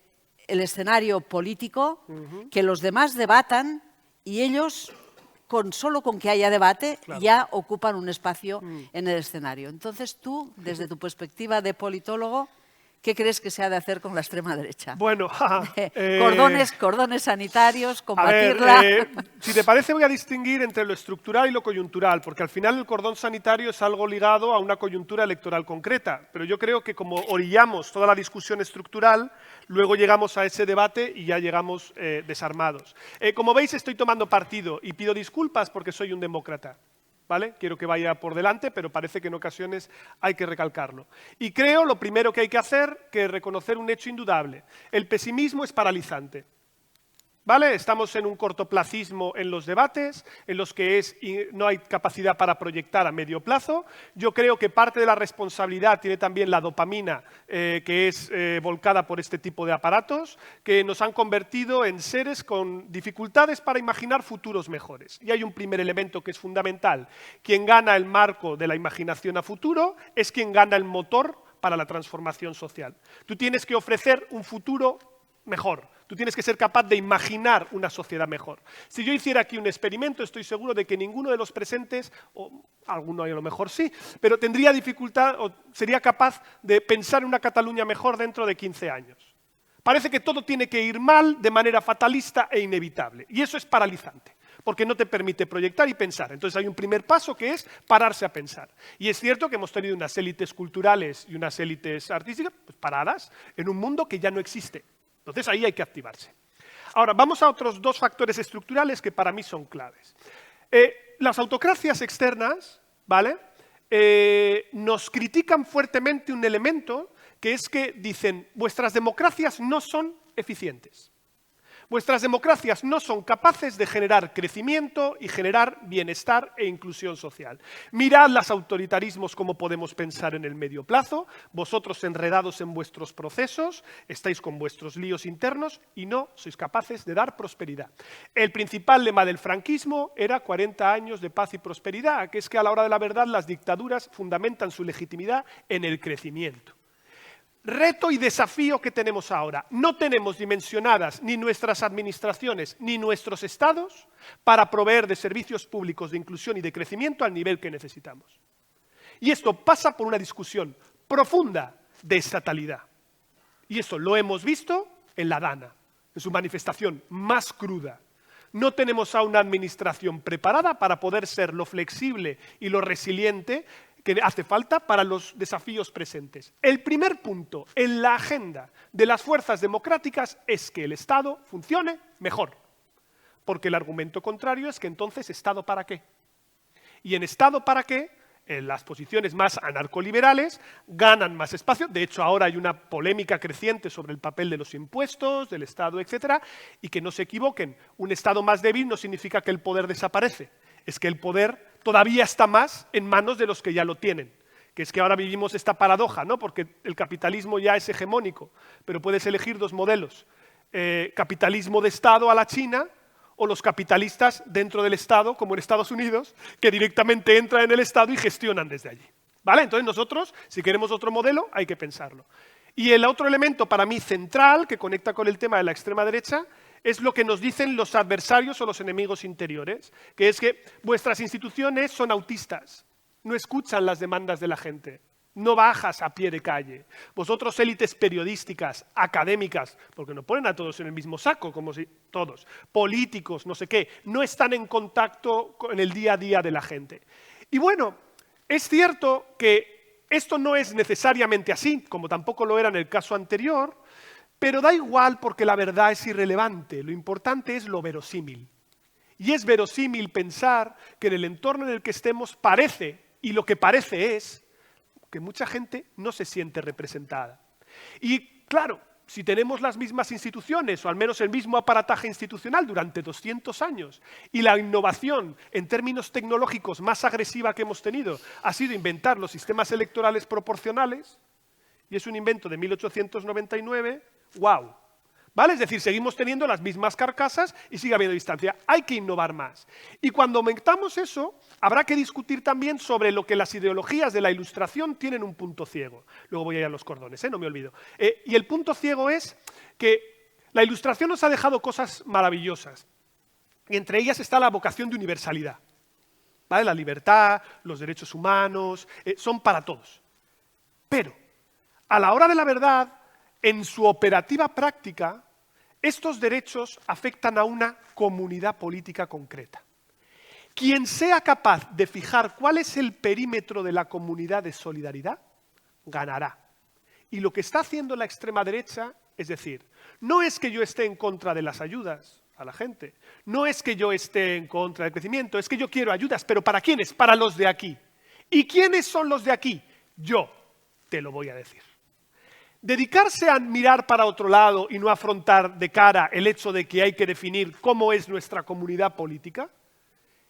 el escenario político, que los demás debatan y ellos, solo con que haya debate, ya ocupan un espacio en el escenario. Entonces tú, desde tu perspectiva de politólogo, ¿qué crees que se ha de hacer con la extrema derecha? Bueno, cordones sanitarios, combatirla. A ver, si te parece, voy a distinguir entre lo estructural y lo coyuntural, porque al final el cordón sanitario es algo ligado a una coyuntura electoral concreta. Pero yo creo que como orillamos toda la discusión estructural, luego llegamos a ese debate y ya llegamos desarmados. Como veis, estoy tomando partido y pido disculpas porque soy un demócrata. ¿Vale? Quiero que vaya por delante, pero parece que en ocasiones hay que recalcarlo. Y creo, lo primero que hay que hacer, que es reconocer un hecho indudable. El pesimismo es paralizante. ¿Vale? Estamos en un cortoplacismo en los debates, en los que no hay capacidad para proyectar a medio plazo. Yo creo que parte de la responsabilidad tiene también la dopamina, que es volcada por este tipo de aparatos, que nos han convertido en seres con dificultades para imaginar futuros mejores. Y hay un primer elemento que es fundamental. Quien gana el marco de la imaginación a futuro es quien gana el motor para la transformación social. Tú tienes que ofrecer un futuro mejor. Tú tienes que ser capaz de imaginar una sociedad mejor. Si yo hiciera aquí un experimento, estoy seguro de que ninguno de los presentes, o alguno a lo mejor sí, pero tendría dificultad o sería capaz de pensar en una Cataluña mejor dentro de 15 años. Parece que todo tiene que ir mal de manera fatalista e inevitable. Y eso es paralizante, porque no te permite proyectar y pensar. Entonces hay un primer paso que es pararse a pensar. Y es cierto que hemos tenido unas élites culturales y unas élites artísticas pues, paradas en un mundo que ya no existe. Entonces ahí hay que activarse. Ahora, vamos a otros dos factores estructurales que para mí son claves. Las autocracias externas, ¿vale? Nos critican fuertemente un elemento que es que dicen, vuestras democracias no son eficientes. Vuestras democracias no son capaces de generar crecimiento y generar bienestar e inclusión social. Mirad los autoritarismos como podemos pensar en el medio plazo, vosotros enredados en vuestros procesos, estáis con vuestros líos internos y no sois capaces de dar prosperidad. El principal lema del franquismo era 40 años de paz y prosperidad, que es que a la hora de la verdad las dictaduras fundamentan su legitimidad en el crecimiento. Reto y desafío que tenemos ahora. No tenemos dimensionadas ni nuestras administraciones ni nuestros estados para proveer de servicios públicos de inclusión y de crecimiento al nivel que necesitamos. Y esto pasa por una discusión profunda de estatalidad. Y esto lo hemos visto en la Dana, en su manifestación más cruda. No tenemos a una administración preparada para poder ser lo flexible y lo resiliente que hace falta para los desafíos presentes. El primer punto en la agenda de las fuerzas democráticas es que el Estado funcione mejor. Porque el argumento contrario es que entonces, ¿Estado para qué? Y en Estado para qué, en las posiciones más anarcoliberales ganan más espacio. De hecho, ahora hay una polémica creciente sobre el papel de los impuestos, del Estado, etcétera, y que no se equivoquen. Un Estado más débil no significa que el poder desaparece. Es que el poder todavía está más en manos de los que ya lo tienen. Que es que ahora vivimos esta paradoja, ¿no? Porque el capitalismo ya es hegemónico, pero puedes elegir dos modelos. Capitalismo de Estado a la China o los capitalistas dentro del Estado, como en Estados Unidos, que directamente entran en el Estado y gestionan desde allí. ¿Vale? Entonces nosotros, si queremos otro modelo, hay que pensarlo. Y el otro elemento para mí central, que conecta con el tema de la extrema derecha, es lo que nos dicen los adversarios o los enemigos interiores, que es que vuestras instituciones son autistas, no escuchan las demandas de la gente, no bajas a pie de calle. Vosotros, élites periodísticas, académicas, porque no ponen a todos en el mismo saco, como si todos, políticos, no sé qué, no están en contacto con el día a día de la gente. Y bueno, es cierto que esto no es necesariamente así, como tampoco lo era en el caso anterior, pero da igual porque la verdad es irrelevante, lo importante es lo verosímil. Y es verosímil pensar que en el entorno en el que estemos parece, y lo que parece es, que mucha gente no se siente representada. Y claro, si tenemos las mismas instituciones, o al menos el mismo aparataje institucional durante 200 años, y la innovación en términos tecnológicos más agresiva que hemos tenido ha sido inventar los sistemas electorales proporcionales, y es un invento de 1899, ¡wow! ¿Vale? Es decir, seguimos teniendo las mismas carcasas y sigue habiendo distancia. Hay que innovar más. Y cuando aumentamos eso, habrá que discutir también sobre lo que las ideologías de la Ilustración tienen un punto ciego. Luego voy a ir a los cordones, no me olvido. Y el punto ciego es que la Ilustración nos ha dejado cosas maravillosas. Y entre ellas está la vocación de universalidad. ¿Vale? La libertad, los derechos humanos, son para todos. Pero, a la hora de la verdad, en su operativa práctica, estos derechos afectan a una comunidad política concreta. Quien sea capaz de fijar cuál es el perímetro de la comunidad de solidaridad, ganará. Y lo que está haciendo la extrema derecha, es decir, no es que yo esté en contra de las ayudas a la gente, no es que yo esté en contra del crecimiento, es que yo quiero ayudas, pero ¿para quiénes? Para los de aquí. ¿Y quiénes son los de aquí? Yo te lo voy a decir. Dedicarse a mirar para otro lado y no afrontar de cara el hecho de que hay que definir cómo es nuestra comunidad política,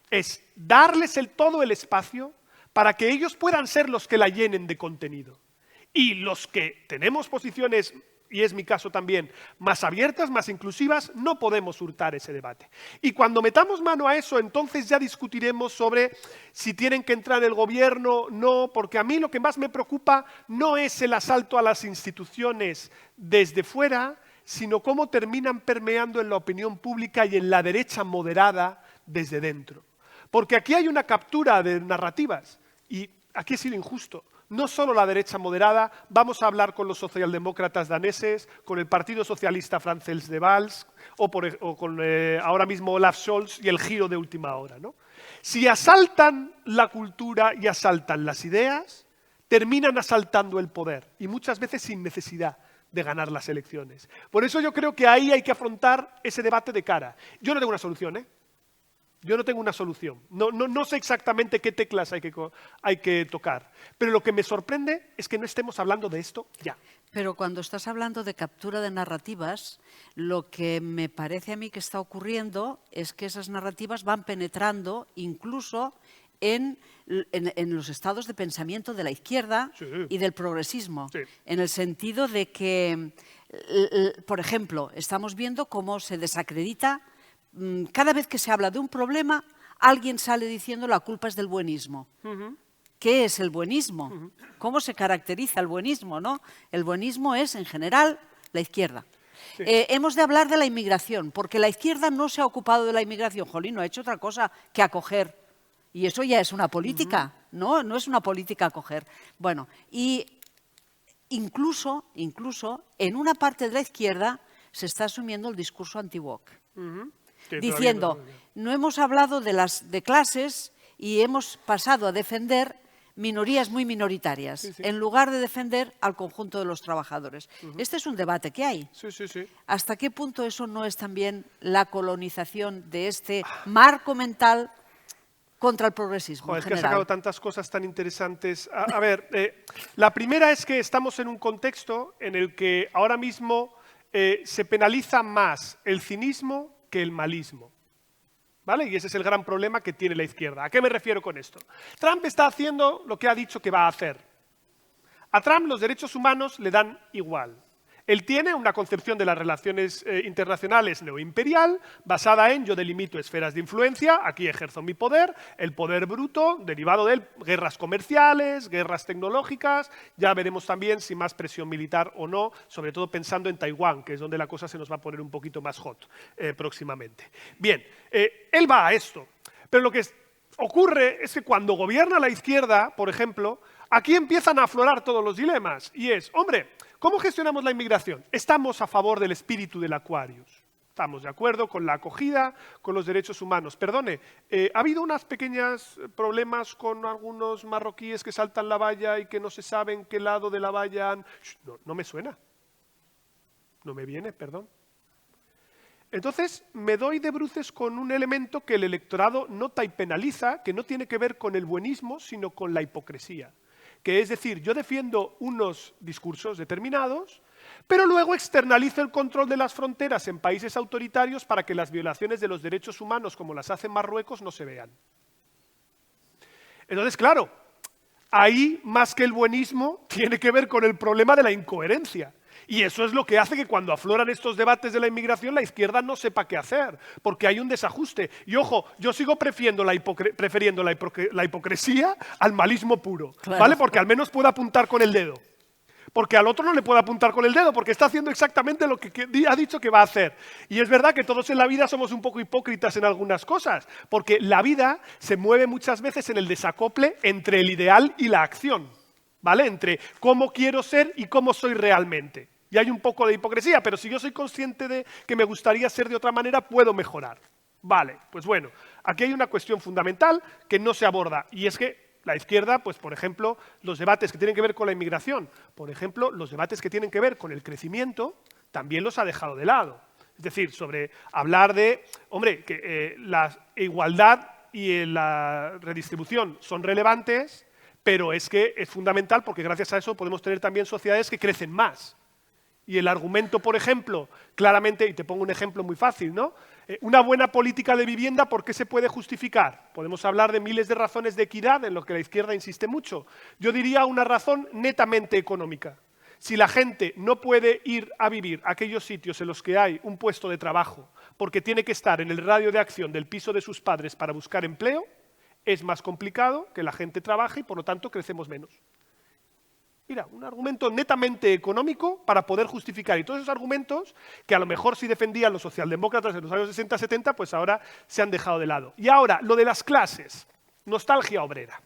es darles todo el espacio para que ellos puedan ser los que la llenen de contenido. Y los que tenemos posiciones, y es mi caso también, más abiertas, más inclusivas, no podemos hurtar ese debate. Y cuando metamos mano a eso, entonces ya discutiremos sobre si tienen que entrar en el gobierno, no, porque a mí lo que más me preocupa no es el asalto a las instituciones desde fuera, sino cómo terminan permeando en la opinión pública y en la derecha moderada desde dentro. Porque aquí hay una captura de narrativas, y aquí he sido injusto. No solo la derecha moderada, vamos a hablar con los socialdemócratas daneses, con el Partido Socialista francés de Valls o con ahora mismo Olaf Scholz y el giro de última hora, ¿no? Si asaltan la cultura y asaltan las ideas, terminan asaltando el poder y muchas veces sin necesidad de ganar las elecciones. Por eso yo creo que ahí hay que afrontar ese debate de cara. Yo no tengo una solución, ¿eh? Yo no tengo una solución. No sé exactamente qué teclas hay que tocar. Pero lo que me sorprende es que no estemos hablando de esto ya. Pero cuando estás hablando de captura de narrativas, lo que me parece a mí que está ocurriendo es que esas narrativas van penetrando incluso en los estados de pensamiento de la izquierda y del progresismo. Sí. En el sentido de que, por ejemplo, estamos viendo cómo se desacredita. Cada vez que se habla de un problema, alguien sale diciendo la culpa es del buenismo. ¿Qué es el buenismo? ¿Cómo se caracteriza el buenismo, no? El buenismo es, en general, la izquierda. Sí. Hemos de hablar de la inmigración, porque la izquierda no se ha ocupado de la inmigración. Jolín, no ha hecho otra cosa que acoger. Y eso ya es una política, ¿no? No es una política acoger. Bueno, y incluso en una parte de la izquierda se está asumiendo el discurso anti-woke. Diciendo, no hemos hablado de clases y hemos pasado a defender minorías muy minoritarias, en lugar de defender al conjunto de los trabajadores. Este es un debate que hay. ¿Hasta qué punto eso no es también la colonización de este marco mental contra el progresismo? Joder, es que ha sacado tantas cosas tan interesantes. A ver, la primera es que estamos en un contexto en el que ahora mismo se penaliza más el cinismo que el malismo, ¿vale? Y ese es el gran problema que tiene la izquierda. ¿A qué me refiero con esto? Trump está haciendo lo que ha dicho que va a hacer. A Trump los derechos humanos le dan igual. Él tiene una concepción de las relaciones internacionales neoimperial basada en yo delimito esferas de influencia, aquí ejerzo mi poder, el poder bruto, derivado de él, guerras comerciales, guerras tecnológicas, ya veremos también si más presión militar o no, sobre todo pensando en Taiwán, que es donde la cosa se nos va a poner un poquito más hot próximamente. Bien, él va a esto, pero lo que ocurre es que cuando gobierna la izquierda, por ejemplo, aquí empiezan a aflorar todos los dilemas, y es, hombre, ¿cómo gestionamos la inmigración? Estamos a favor del espíritu del Aquarius. Estamos de acuerdo con la acogida, con los derechos humanos. Perdone, ha habido unos pequeños problemas con algunos marroquíes que saltan la valla y que no se sabe en qué lado de la valla han... No me suena. No me viene, perdón. Entonces, me doy de bruces con un elemento que el electorado nota y penaliza, que no tiene que ver con el buenismo, sino con la hipocresía. Que es decir, yo defiendo unos discursos determinados, pero luego externalizo el control de las fronteras en países autoritarios para que las violaciones de los derechos humanos, como las hace Marruecos, no se vean. Entonces, claro, ahí más que el buenismo tiene que ver con el problema de la incoherencia. Y eso es lo que hace que cuando afloran estos debates de la inmigración, la izquierda no sepa qué hacer, porque hay un desajuste. Y ojo, yo sigo prefiriendo la hipocresía al malismo puro, Claro. ¿vale? Porque al menos puedo apuntar con el dedo. Porque al otro no le puedo apuntar con el dedo, porque está haciendo exactamente lo que ha dicho que va a hacer. Y es verdad que todos en la vida somos un poco hipócritas en algunas cosas, porque la vida se mueve muchas veces en el desacople entre el ideal y la acción, ¿vale? Entre cómo quiero ser y cómo soy realmente. Y hay un poco de hipocresía, pero si yo soy consciente de que me gustaría ser de otra manera, puedo mejorar. Vale, pues bueno, aquí hay una cuestión fundamental que no se aborda, y es que la izquierda, pues por ejemplo, los debates que tienen que ver con la inmigración, por ejemplo, los debates que tienen que ver con el crecimiento, también los ha dejado de lado. Es decir, sobre hablar de, hombre, que la igualdad y la redistribución son relevantes, pero es que es fundamental porque gracias a eso podemos tener también sociedades que crecen más. Y el argumento, por ejemplo, claramente, y te pongo un ejemplo muy fácil, ¿no? Una buena política de vivienda, ¿por qué se puede justificar? Podemos hablar de miles de razones de equidad, en lo que la izquierda insiste mucho. Yo diría una razón netamente económica. Si la gente no puede ir a vivir a aquellos sitios en los que hay un puesto de trabajo porque tiene que estar en el radio de acción del piso de sus padres para buscar empleo, es más complicado que la gente trabaje y por lo tanto crecemos menos. Mira, un argumento netamente económico para poder justificar. Y todos esos argumentos que a lo mejor sí defendían los socialdemócratas en los años 60-70, pues ahora se han dejado de lado. Y ahora, lo de las clases, nostalgia obrera.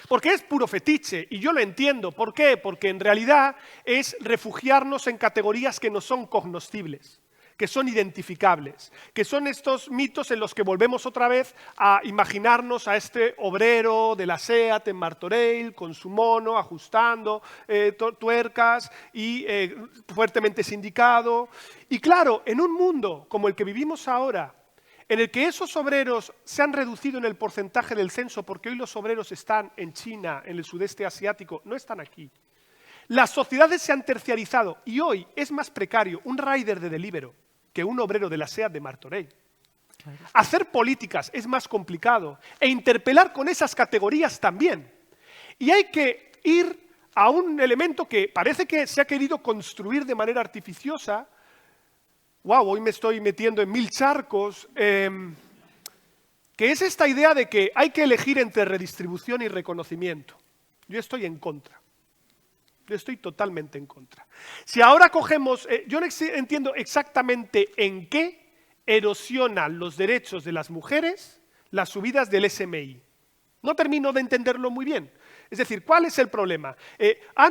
Porque es puro fetiche, y yo lo entiendo. ¿Por qué? Porque en realidad es refugiarnos en categorías que no son cognoscibles, que son identificables, que son estos mitos en los que volvemos otra vez a imaginarnos a este obrero de la SEAT en Martorell, con su mono, ajustando tuercas y fuertemente sindicado. Y claro, en un mundo como el que vivimos ahora, en el que esos obreros se han reducido en el porcentaje del censo, porque hoy los obreros están en China, en el sudeste asiático, no están aquí. Las sociedades se han terciarizado y hoy es más precario un rider de Deliveroo que un obrero de la SEAT de Martorell. Claro. Hacer políticas es más complicado e interpelar con esas categorías también. Y hay que ir a un elemento que parece que se ha querido construir de manera artificiosa. ¡Wow! Hoy me estoy metiendo en 1000 charcos. Que es esta idea de que hay que elegir entre redistribución y reconocimiento. Yo estoy en contra. Yo estoy totalmente en contra. Si ahora cogemos, yo no entiendo exactamente en qué erosionan los derechos de las mujeres las subidas del SMI. No termino de entenderlo muy bien. Es decir, ¿cuál es el problema?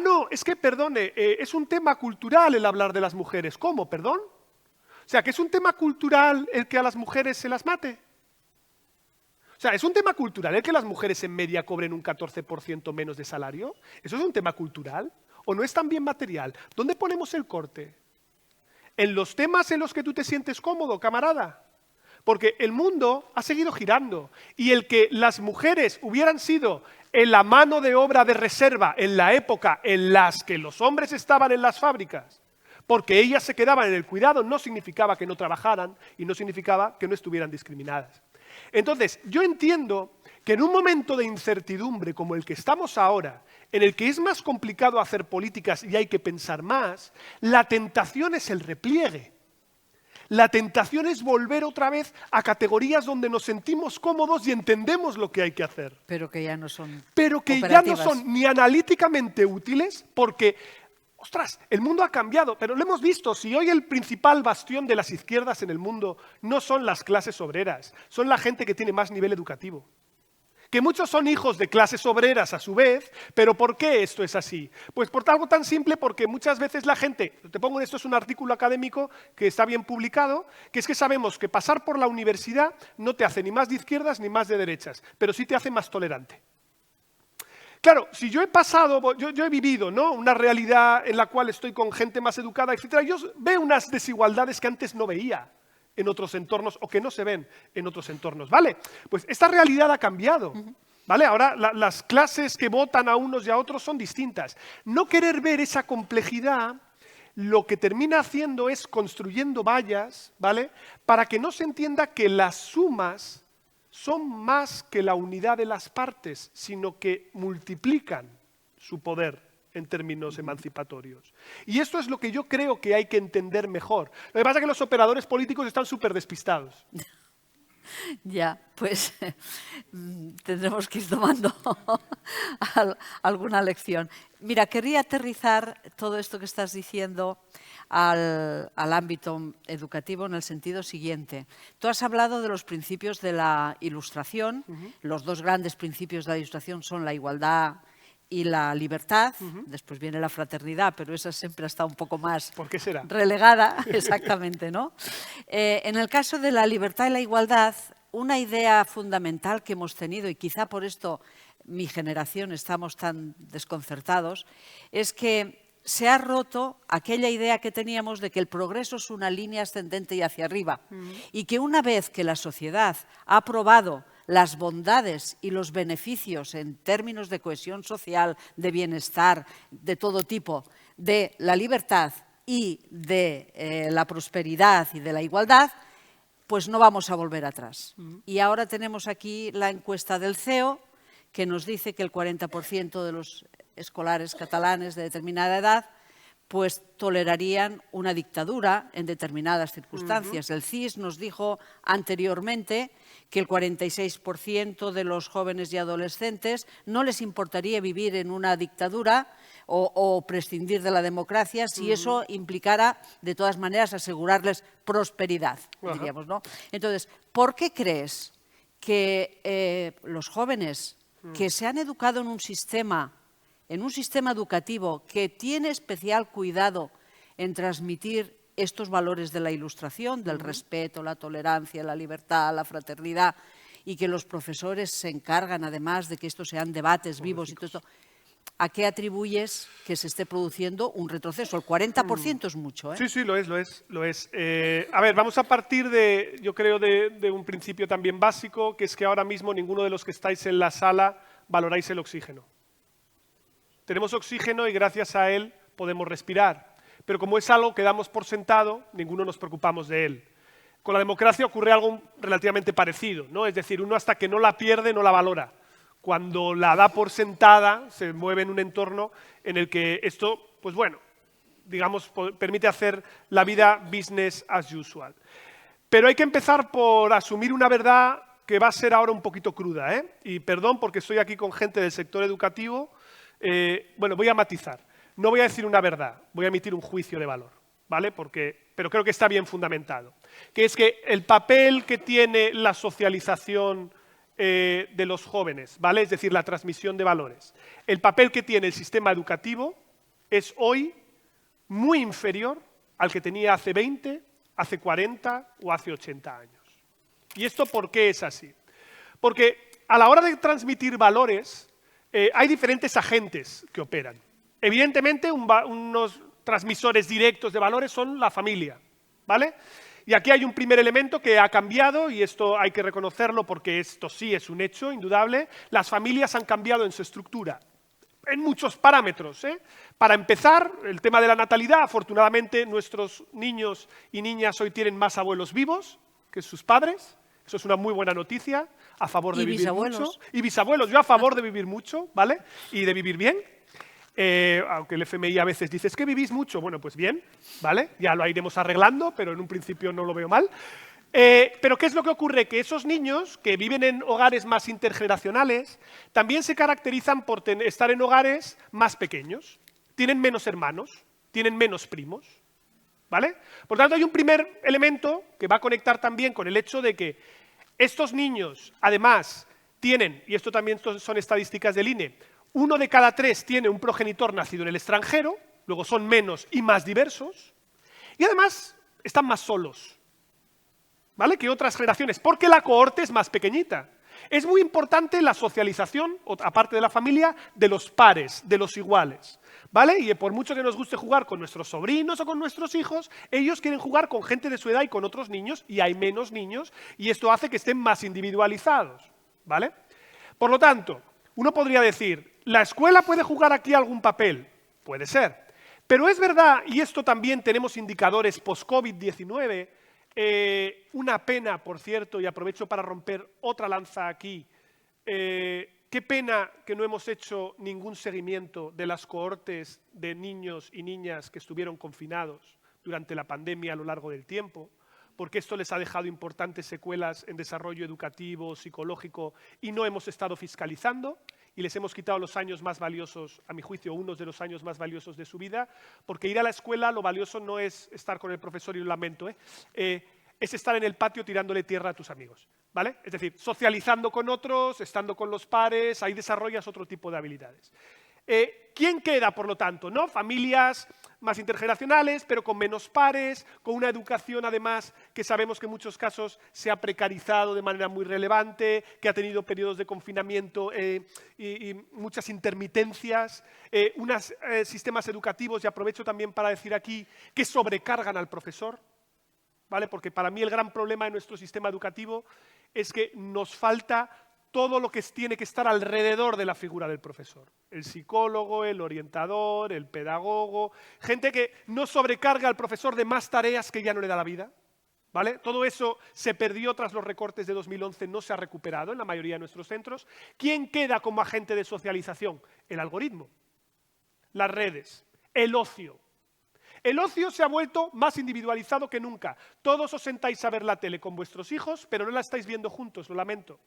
No, es que, perdone, es un tema cultural el hablar de las mujeres. ¿Cómo, perdón? O sea, que es un tema cultural el que a las mujeres se las mate. O sea, ¿es un tema cultural el que las mujeres en media cobren un 14% menos de salario? ¿Eso es un tema cultural? ¿O no es también material? ¿Dónde ponemos el corte? ¿En los temas en los que tú te sientes cómodo, camarada? Porque el mundo ha seguido girando y el que las mujeres hubieran sido en la mano de obra de reserva en la época en las que los hombres estaban en las fábricas, porque ellas se quedaban en el cuidado, no significaba que no trabajaran y no significaba que no estuvieran discriminadas. Entonces, yo entiendo que en un momento de incertidumbre como el que estamos ahora, en el que es más complicado hacer políticas y hay que pensar más, la tentación es el repliegue. La tentación es volver otra vez a categorías donde nos sentimos cómodos y entendemos lo que hay que hacer. Pero que ya no son Pero que ya no son ni analíticamente útiles porque, ostras, el mundo ha cambiado, pero lo hemos visto. Si hoy el principal bastión de las izquierdas en el mundo no son las clases obreras, son la gente que tiene más nivel educativo. Que muchos son hijos de clases obreras a su vez, pero ¿por qué esto es así? Pues por algo tan simple, porque muchas veces la gente, te pongo en esto, es un artículo académico que está bien publicado, que es que sabemos que pasar por la universidad no te hace ni más de izquierdas ni más de derechas, pero sí te hace más tolerante. Claro, si yo he pasado, yo he vivido, ¿no?, una realidad en la cual estoy con gente más educada, etc., yo veo unas desigualdades que antes no veía en otros entornos o que no se ven en otros entornos, ¿vale? Pues esta realidad ha cambiado, ¿vale? Ahora las clases que votan a unos y a otros son distintas. No querer ver esa complejidad lo que termina haciendo es construyendo vallas, ¿vale?, para que no se entienda que las sumas son más que la unidad de las partes, sino que multiplican su poder en términos emancipatorios. Y esto es lo que yo creo que hay que entender mejor. Lo que pasa es que los operadores políticos están súper despistados. Ya, pues tendremos que ir tomando alguna lección. Mira, querría aterrizar todo esto que estás diciendo al ámbito educativo en el sentido siguiente. Tú has hablado de los principios de la Ilustración. Los dos grandes principios de la Ilustración son la igualdad y la libertad. Después viene la fraternidad, pero esa siempre está un poco más ¿Por qué será? relegada, exactamente, ¿no? En el caso de la libertad y la igualdad, una idea fundamental que hemos tenido, y quizá por esto mi generación estamos tan desconcertados, es que se ha roto aquella idea que teníamos de que el progreso es una línea ascendente y hacia arriba, y que una vez que la sociedad ha probado las bondades y los beneficios en términos de cohesión social, de bienestar, de todo tipo, de la libertad y de la prosperidad y de la igualdad, pues no vamos a volver atrás. Y ahora tenemos aquí la encuesta del CEO, que nos dice que el 40% de los escolares catalanes de determinada edad pues tolerarían una dictadura en determinadas circunstancias. El CIS nos dijo anteriormente que el 46% de los jóvenes y adolescentes no les importaría vivir en una dictadura o prescindir de la democracia si eso implicara, de todas maneras, asegurarles prosperidad, diríamos, ¿no? Entonces, ¿por qué crees que los jóvenes que se han educado en un sistema educativo que tiene especial cuidado en transmitir estos valores de la Ilustración, del respeto, la tolerancia, la libertad, la fraternidad, y que los profesores se encargan además de que estos sean debates vivos y todo esto, ¿a qué atribuyes que se esté produciendo un retroceso? El 40% es mucho, ¿eh? Sí, sí, lo es. A ver, vamos a partir de, yo creo, de un principio también básico, que es que ahora mismo ninguno de los que estáis en la sala valoráis el oxígeno. Tenemos oxígeno y gracias a él podemos respirar. Pero como es algo que damos por sentado, ninguno nos preocupamos de él. Con la democracia ocurre algo relativamente parecido, ¿no? Es decir, uno hasta que no la pierde no la valora. Cuando la da por sentada, se mueve en un entorno en el que esto, pues bueno, digamos, permite hacer la vida business as usual. Pero hay que empezar por asumir una verdad que va a ser ahora un poquito cruda, ¿eh? Y perdón porque estoy aquí con gente del sector educativo. Bueno, voy a matizar. No voy a decir una verdad, voy a emitir un juicio de valor, ¿vale? Pero creo que está bien fundamentado. Que es que el papel que tiene la socialización de los jóvenes, ¿vale? Es decir, la transmisión de valores. El papel que tiene el sistema educativo es hoy muy inferior al que tenía hace 20, hace 40 o hace 80 años. ¿Y esto por qué es así? Porque a la hora de transmitir valores hay diferentes agentes que operan. Evidentemente, unos transmisores directos de valores son la familia, ¿vale? Y aquí hay un primer elemento que ha cambiado, y esto hay que reconocerlo porque esto sí es un hecho indudable. Las familias han cambiado en su estructura, en muchos parámetros, ¿eh? Para empezar, el tema de la natalidad. Afortunadamente, nuestros niños y niñas hoy tienen más abuelos vivos que sus padres. Eso es una muy buena noticia, a favor de vivir mucho. Y bisabuelos, yo a favor de vivir mucho, ¿vale? Y de vivir bien. Aunque el FMI a veces dice, es que vivís mucho. Bueno, pues bien, ¿vale? Ya lo iremos arreglando, pero en un principio no lo veo mal. Pero ¿qué es lo que ocurre? Que esos niños que viven en hogares más intergeneracionales también se caracterizan por estar en hogares más pequeños. Tienen menos hermanos, tienen menos primos, ¿vale? Por tanto, hay un primer elemento que va a conectar también con el hecho de que estos niños, además, tienen, y esto también son estadísticas del INE, 1 de cada 3 tiene un progenitor nacido en el extranjero, luego son menos y más diversos, y además están más solos, ¿vale? Que otras generaciones, porque la cohorte es más pequeñita. Es muy importante la socialización, aparte de la familia, de los pares, de los iguales, ¿vale? Y por mucho que nos guste jugar con nuestros sobrinos o con nuestros hijos, ellos quieren jugar con gente de su edad y con otros niños, y hay menos niños, y esto hace que estén más individualizados, ¿vale? Por lo tanto, uno podría decir, ¿la escuela puede jugar aquí algún papel? Puede ser. Pero es verdad, y esto también tenemos indicadores post-COVID-19, una pena, por cierto, y aprovecho para romper otra lanza aquí, que qué pena que no hemos hecho ningún seguimiento de las cohortes de niños y niñas que estuvieron confinados durante la pandemia a lo largo del tiempo, porque esto les ha dejado importantes secuelas en desarrollo educativo, psicológico, y no hemos estado fiscalizando, y les hemos quitado los años más valiosos, a mi juicio, unos de los años más valiosos de su vida, porque ir a la escuela, lo valioso no es estar con el profesor y un lamento, es estar en el patio tirándole tierra a tus amigos, ¿vale? Es decir, socializando con otros, estando con los pares, ahí desarrollas otro tipo de habilidades. ¿Quién queda, por lo tanto? ¿No? Familias más intergeneracionales, pero con menos pares, con una educación, además, que sabemos que en muchos casos se ha precarizado de manera muy relevante, que ha tenido periodos de confinamiento y muchas intermitencias, unos sistemas educativos, y aprovecho también para decir aquí, que sobrecargan al profesor, ¿vale? Porque para mí el gran problema de nuestro sistema educativo es que nos falta todo lo que tiene que estar alrededor de la figura del profesor. El psicólogo, el orientador, el pedagogo, gente que no sobrecarga al profesor de más tareas que ya no le da la vida, ¿vale? Todo eso se perdió tras los recortes de 2011, no se ha recuperado en la mayoría de nuestros centros. ¿Quién queda como agente de socialización? El algoritmo, las redes, el ocio. El ocio se ha vuelto más individualizado que nunca. Todos os sentáis a ver la tele con vuestros hijos, pero no la estáis viendo juntos, lo lamento.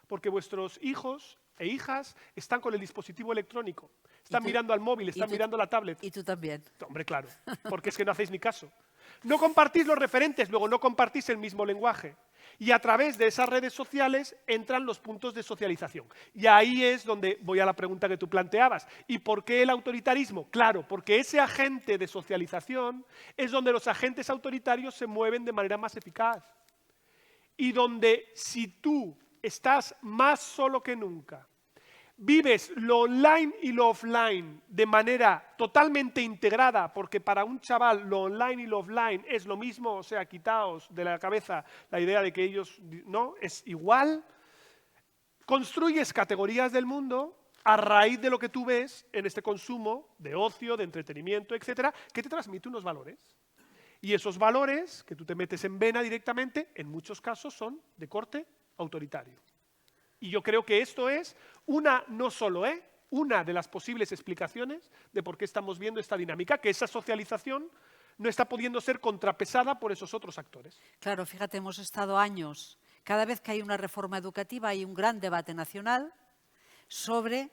Porque vuestros hijos e hijas están con el dispositivo electrónico, están mirando al móvil, están mirando la tablet. Y tú también. Hombre, claro, porque es que no hacéis ni caso. No compartís los referentes, luego no compartís el mismo lenguaje. Y a través de esas redes sociales entran los puntos de socialización. Y ahí es donde voy a la pregunta que tú planteabas. ¿Y por qué el autoritarismo? Claro, porque ese agente de socialización es donde los agentes autoritarios se mueven de manera más eficaz. Y donde si tú estás más solo que nunca, vives lo online y lo offline de manera totalmente integrada, porque para un chaval lo online y lo offline es lo mismo, o sea, quitaos de la cabeza la idea de que ellos no, es igual, construyes categorías del mundo a raíz de lo que tú ves en este consumo de ocio, de entretenimiento, etcétera, que te transmite unos valores. Y esos valores que tú te metes en vena directamente, en muchos casos son de corte autoritario. Y yo creo que esto es una de las posibles explicaciones de por qué estamos viendo esta dinámica, que esa socialización no está pudiendo ser contrapesada por esos otros actores. Claro, fíjate, hemos estado años, cada vez que hay una reforma educativa hay un gran debate nacional sobre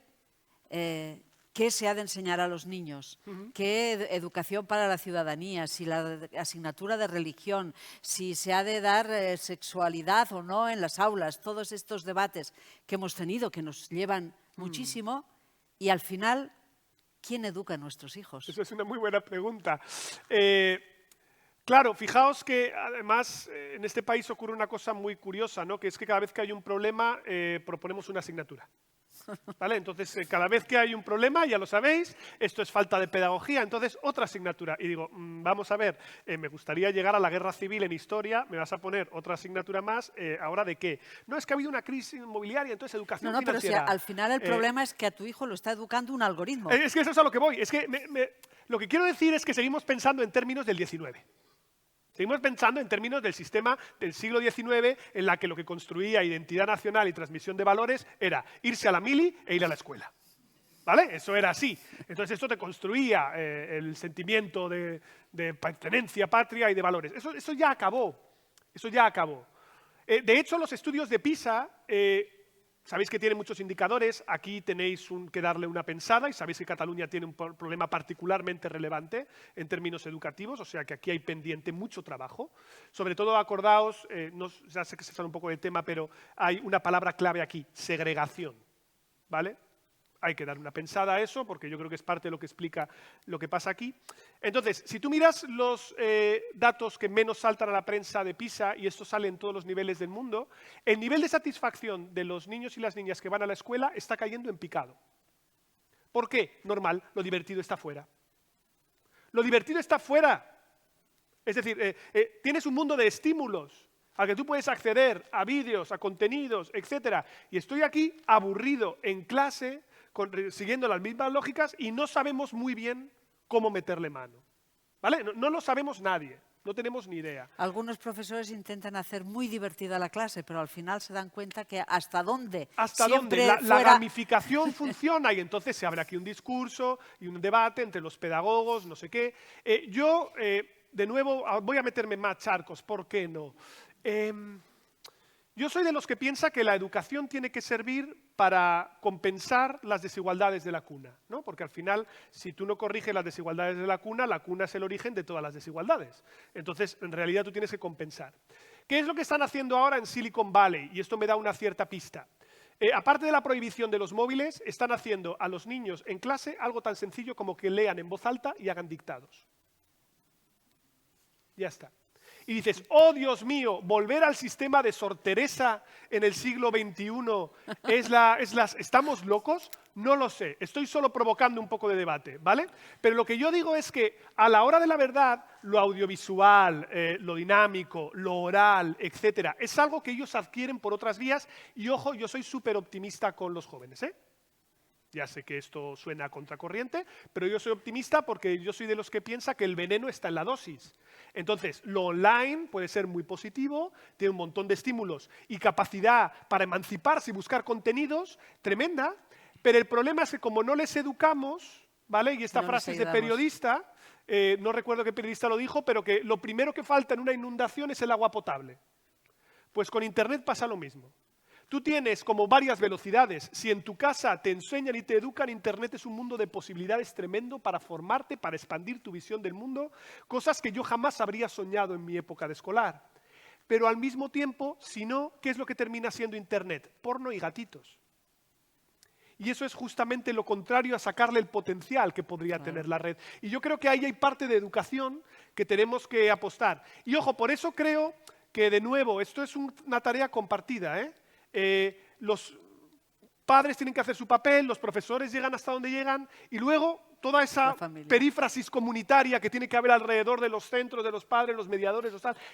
qué se ha de enseñar a los niños, qué educación para la ciudadanía, si la asignatura de religión, si se ha de dar sexualidad o no en las aulas, todos estos debates que hemos tenido que nos llevan muchísimo y al final, ¿quién educa a nuestros hijos? Eso es una muy buena pregunta. Claro, fijaos que además en este país ocurre una cosa muy curiosa, ¿no? Que es que cada vez que hay un problema proponemos una asignatura. ¿Vale? Entonces, cada vez que hay un problema, ya lo sabéis, esto es falta de pedagogía, entonces otra asignatura. Y digo, vamos a ver, me gustaría llegar a la guerra civil en historia, me vas a poner otra asignatura más, ¿ahora de qué? No, es que ha habido una crisis inmobiliaria, entonces educación financiera. Pero si al final el problema es que a tu hijo lo está educando un algoritmo. Es que eso es a lo que voy, es que lo que quiero decir es que seguimos pensando en términos del 19. Seguimos pensando en términos del sistema del siglo XIX, en la que lo que construía identidad nacional y transmisión de valores era irse a la mili e ir a la escuela. ¿Vale? Eso era así. Entonces esto te construía el sentimiento de pertenencia, patria y de valores. Eso ya acabó. Eso ya acabó. De hecho, los estudios de PISA, sabéis que tienen muchos indicadores, aquí tenéis que darle una pensada y sabéis que Cataluña tiene un problema particularmente relevante en términos educativos, o sea que aquí hay pendiente mucho trabajo. Sobre todo, acordaos, ya sé que se sale un poco del tema, pero hay una palabra clave aquí, segregación, ¿vale? Hay que dar una pensada a eso, porque yo creo que es parte de lo que explica lo que pasa aquí. Entonces, si tú miras los datos que menos saltan a la prensa de PISA, y esto sale en todos los niveles del mundo, el nivel de satisfacción de los niños y las niñas que van a la escuela está cayendo en picado. ¿Por qué? Normal, lo divertido está fuera. Lo divertido está fuera. Es decir, tienes un mundo de estímulos al que tú puedes acceder a vídeos, a contenidos, etc. Y estoy aquí aburrido en clase, siguiendo las mismas lógicas y no sabemos muy bien cómo meterle mano. ¿Vale? No lo sabemos nadie. no tenemos ni idea. Algunos profesores intentan hacer muy divertida la clase, pero al final se dan cuenta que hasta dónde La gamificación funciona y entonces se abre aquí un discurso y un debate entre los pedagogos, no sé qué. De nuevo, voy a meterme en más charcos, ¿por qué no? Yo soy de los que piensa que la educación tiene que servir para compensar las desigualdades de la cuna, ¿no? Porque al final, si tú no corriges las desigualdades de la cuna es el origen de todas las desigualdades. Entonces, en realidad tú tienes que compensar. ¿Qué es lo que están haciendo ahora en Silicon Valley? Y esto me da una cierta pista. Aparte de la prohibición de los móviles, están haciendo a los niños en clase algo tan sencillo como que lean en voz alta y hagan dictados. Ya está. Y dices, oh Dios mío, volver al sistema de Sor Teresa en el siglo XXI ¿estamos locos? No lo sé, estoy solo provocando un poco de debate, ¿vale? Pero lo que yo digo es que a la hora de la verdad, lo audiovisual, lo dinámico, lo oral, etcétera, es algo que ellos adquieren por otras vías y ojo, yo soy súper optimista con los jóvenes, ¿eh? Ya sé que esto suena a contracorriente, pero yo soy optimista porque yo soy de los que piensa que el veneno está en la dosis. Entonces, lo online puede ser muy positivo, tiene un montón de estímulos y capacidad para emanciparse y buscar contenidos tremenda, pero el problema es que como no les educamos, ¿vale? Y esta frase es de periodista, no recuerdo qué periodista lo dijo, pero que lo primero que falta en una inundación es el agua potable. Pues con Internet pasa lo mismo. Tú tienes como varias velocidades. Si en tu casa te enseñan y te educan, Internet es un mundo de posibilidades tremendo para formarte, para expandir tu visión del mundo, cosas que yo jamás habría soñado en mi época de escolar. Pero al mismo tiempo, si no, ¿qué es lo que termina siendo Internet? Porno y gatitos. Y eso es justamente lo contrario a sacarle el potencial que podría tener la red. Y yo creo que ahí hay parte de educación que tenemos que apostar. Y ojo, por eso creo que, de nuevo, esto es una tarea compartida, ¿eh? Los padres tienen que hacer su papel, los profesores llegan hasta donde llegan y luego toda esa perífrasis comunitaria que tiene que haber alrededor de los centros, de los padres, los mediadores,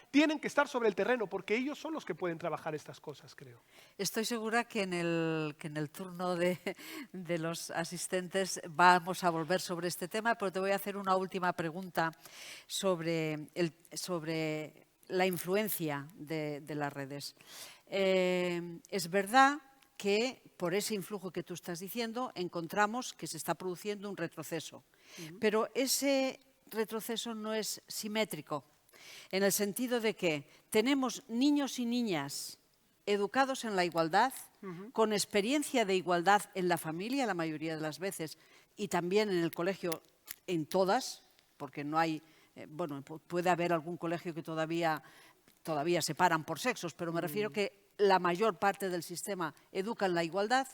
tienen que estar sobre el terreno porque ellos son los que pueden trabajar estas cosas, creo. Estoy segura que en el turno de los asistentes vamos a volver sobre este tema, pero te voy a hacer una última pregunta sobre la influencia de las redes. Es verdad que por ese influjo que tú estás diciendo encontramos que se está produciendo un retroceso, pero ese retroceso no es simétrico, en el sentido de que tenemos niños y niñas educados en la igualdad, con experiencia de igualdad en la familia la mayoría de las veces y también en el colegio en todas, porque no hay, bueno, puede haber algún colegio que todavía separan por sexos, pero me refiero que la mayor parte del sistema educa en la igualdad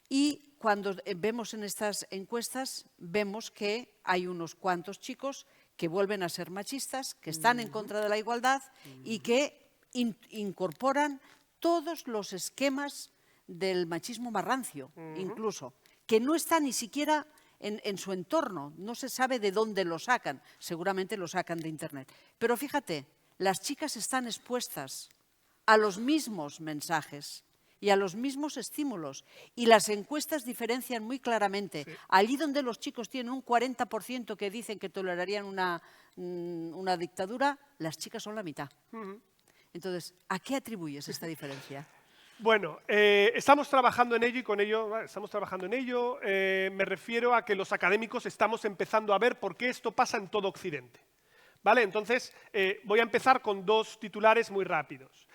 y cuando vemos en estas encuestas vemos que hay unos cuantos chicos que vuelven a ser machistas, que están en contra de la igualdad y que incorporan todos los esquemas del machismo más rancio, incluso, que no está ni siquiera en su entorno, no se sabe de dónde lo sacan, seguramente lo sacan de Internet. Pero fíjate, las chicas están expuestas a los mismos mensajes y a los mismos estímulos. Y las encuestas diferencian muy claramente. Sí. Allí donde los chicos tienen un 40% que dicen que tolerarían una dictadura, las chicas son la mitad. Entonces, ¿a qué atribuyes esta diferencia? Bueno, estamos trabajando en ello y con ello, estamos trabajando en ello. Me refiero a que los académicos estamos empezando a ver por qué esto pasa en todo Occidente. ¿Vale? Entonces, voy a empezar con dos titulares muy rápidos.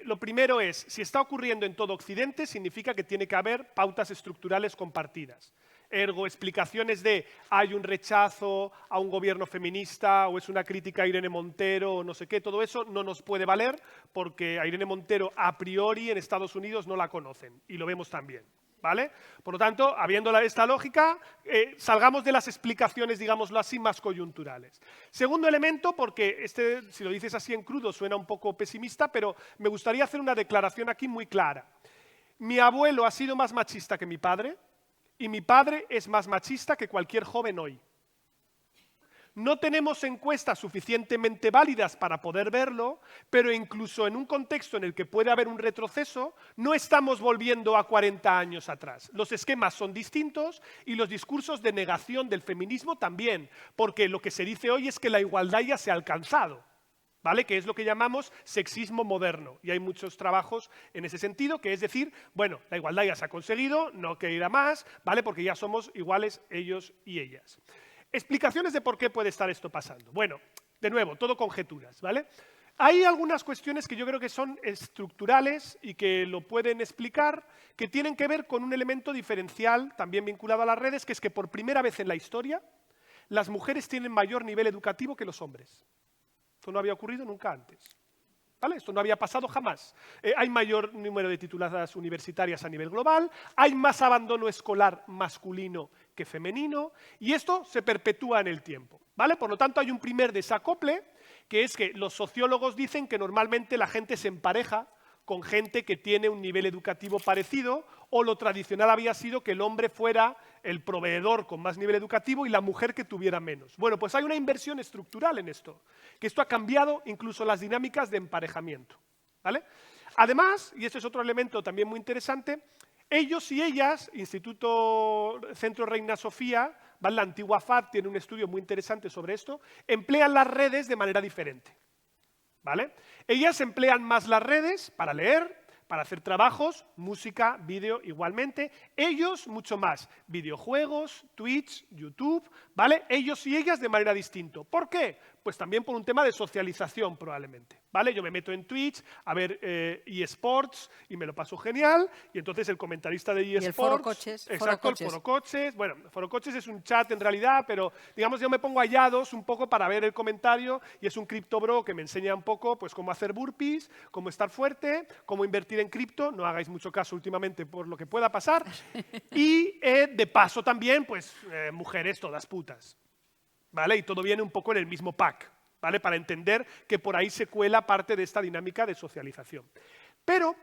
Lo primero es, si está ocurriendo en todo Occidente, significa que tiene que haber pautas estructurales compartidas. Ergo, explicaciones de hay un rechazo a un gobierno feminista o es una crítica a Irene Montero o no sé qué, todo eso no nos puede valer porque a Irene Montero a priori en Estados Unidos no la conocen y lo vemos también. ¿Vale? Por lo tanto, habiendo esta lógica, salgamos de las explicaciones, digámoslo así, más coyunturales. Segundo elemento, porque si lo dices así en crudo suena un poco pesimista, pero me gustaría hacer una declaración aquí muy clara. Mi abuelo ha sido más machista que mi padre y mi padre es más machista que cualquier joven hoy. No tenemos encuestas suficientemente válidas para poder verlo, pero incluso en un contexto en el que puede haber un retroceso, no estamos volviendo a 40 años atrás. Los esquemas son distintos y los discursos de negación del feminismo también, porque lo que se dice hoy es que la igualdad ya se ha alcanzado, ¿vale? Que es lo que llamamos sexismo moderno. Y hay muchos trabajos en ese sentido, que es decir, bueno, la igualdad ya se ha conseguido, no que ir a más, ¿vale? Porque ya somos iguales ellos y ellas. Explicaciones de por qué puede estar esto pasando. Bueno, de nuevo, todo conjeturas, ¿vale? Hay algunas cuestiones que yo creo que son estructurales y que lo pueden explicar, que tienen que ver con un elemento diferencial, también vinculado a las redes, que es que por primera vez en la historia, las mujeres tienen mayor nivel educativo que los hombres. Esto no había ocurrido nunca antes. ¿Vale? Esto no había pasado jamás. Hay mayor número de tituladas universitarias a nivel global, hay más abandono escolar masculino que femenino, y esto se perpetúa en el tiempo, ¿vale? Por lo tanto, hay un primer desacople, que es que los sociólogos dicen que normalmente la gente se empareja con gente que tiene un nivel educativo parecido, o lo tradicional había sido que el hombre fuera el proveedor con más nivel educativo y la mujer que tuviera menos. Bueno, pues hay una inversión estructural en esto, que esto ha cambiado incluso las dinámicas de emparejamiento, ¿vale? Además, y este es otro elemento también muy interesante, ellos y ellas, Instituto Centro Reina Sofía, ¿vale? La antigua FAD tiene un estudio muy interesante sobre esto, emplean las redes de manera diferente, ¿vale? Ellas emplean más las redes para leer, para hacer trabajos, música, vídeo igualmente. Ellos mucho más, videojuegos, Twitch, YouTube, ¿vale? Ellos y ellas de manera distinta. ¿Por qué? Pues también por un tema de socialización probablemente, ¿vale? Yo me meto en Twitch a ver eSports y me lo paso genial, y entonces el comentarista de eSports... Y el Foro Coches. Exacto, el Foro Coches. Bueno, el Foro Coches es un chat en realidad, pero digamos yo me pongo hallados un poco para ver el comentario, y es un cripto bro que me enseña un poco pues cómo hacer burpees, cómo estar fuerte, cómo invertir en cripto, no hagáis mucho caso últimamente por lo que pueda pasar, y de paso también pues mujeres todas putas, ¿vale? Y todo viene un poco en el mismo pack, ¿vale? Para entender que por ahí se cuela parte de esta dinámica de socialización. Pero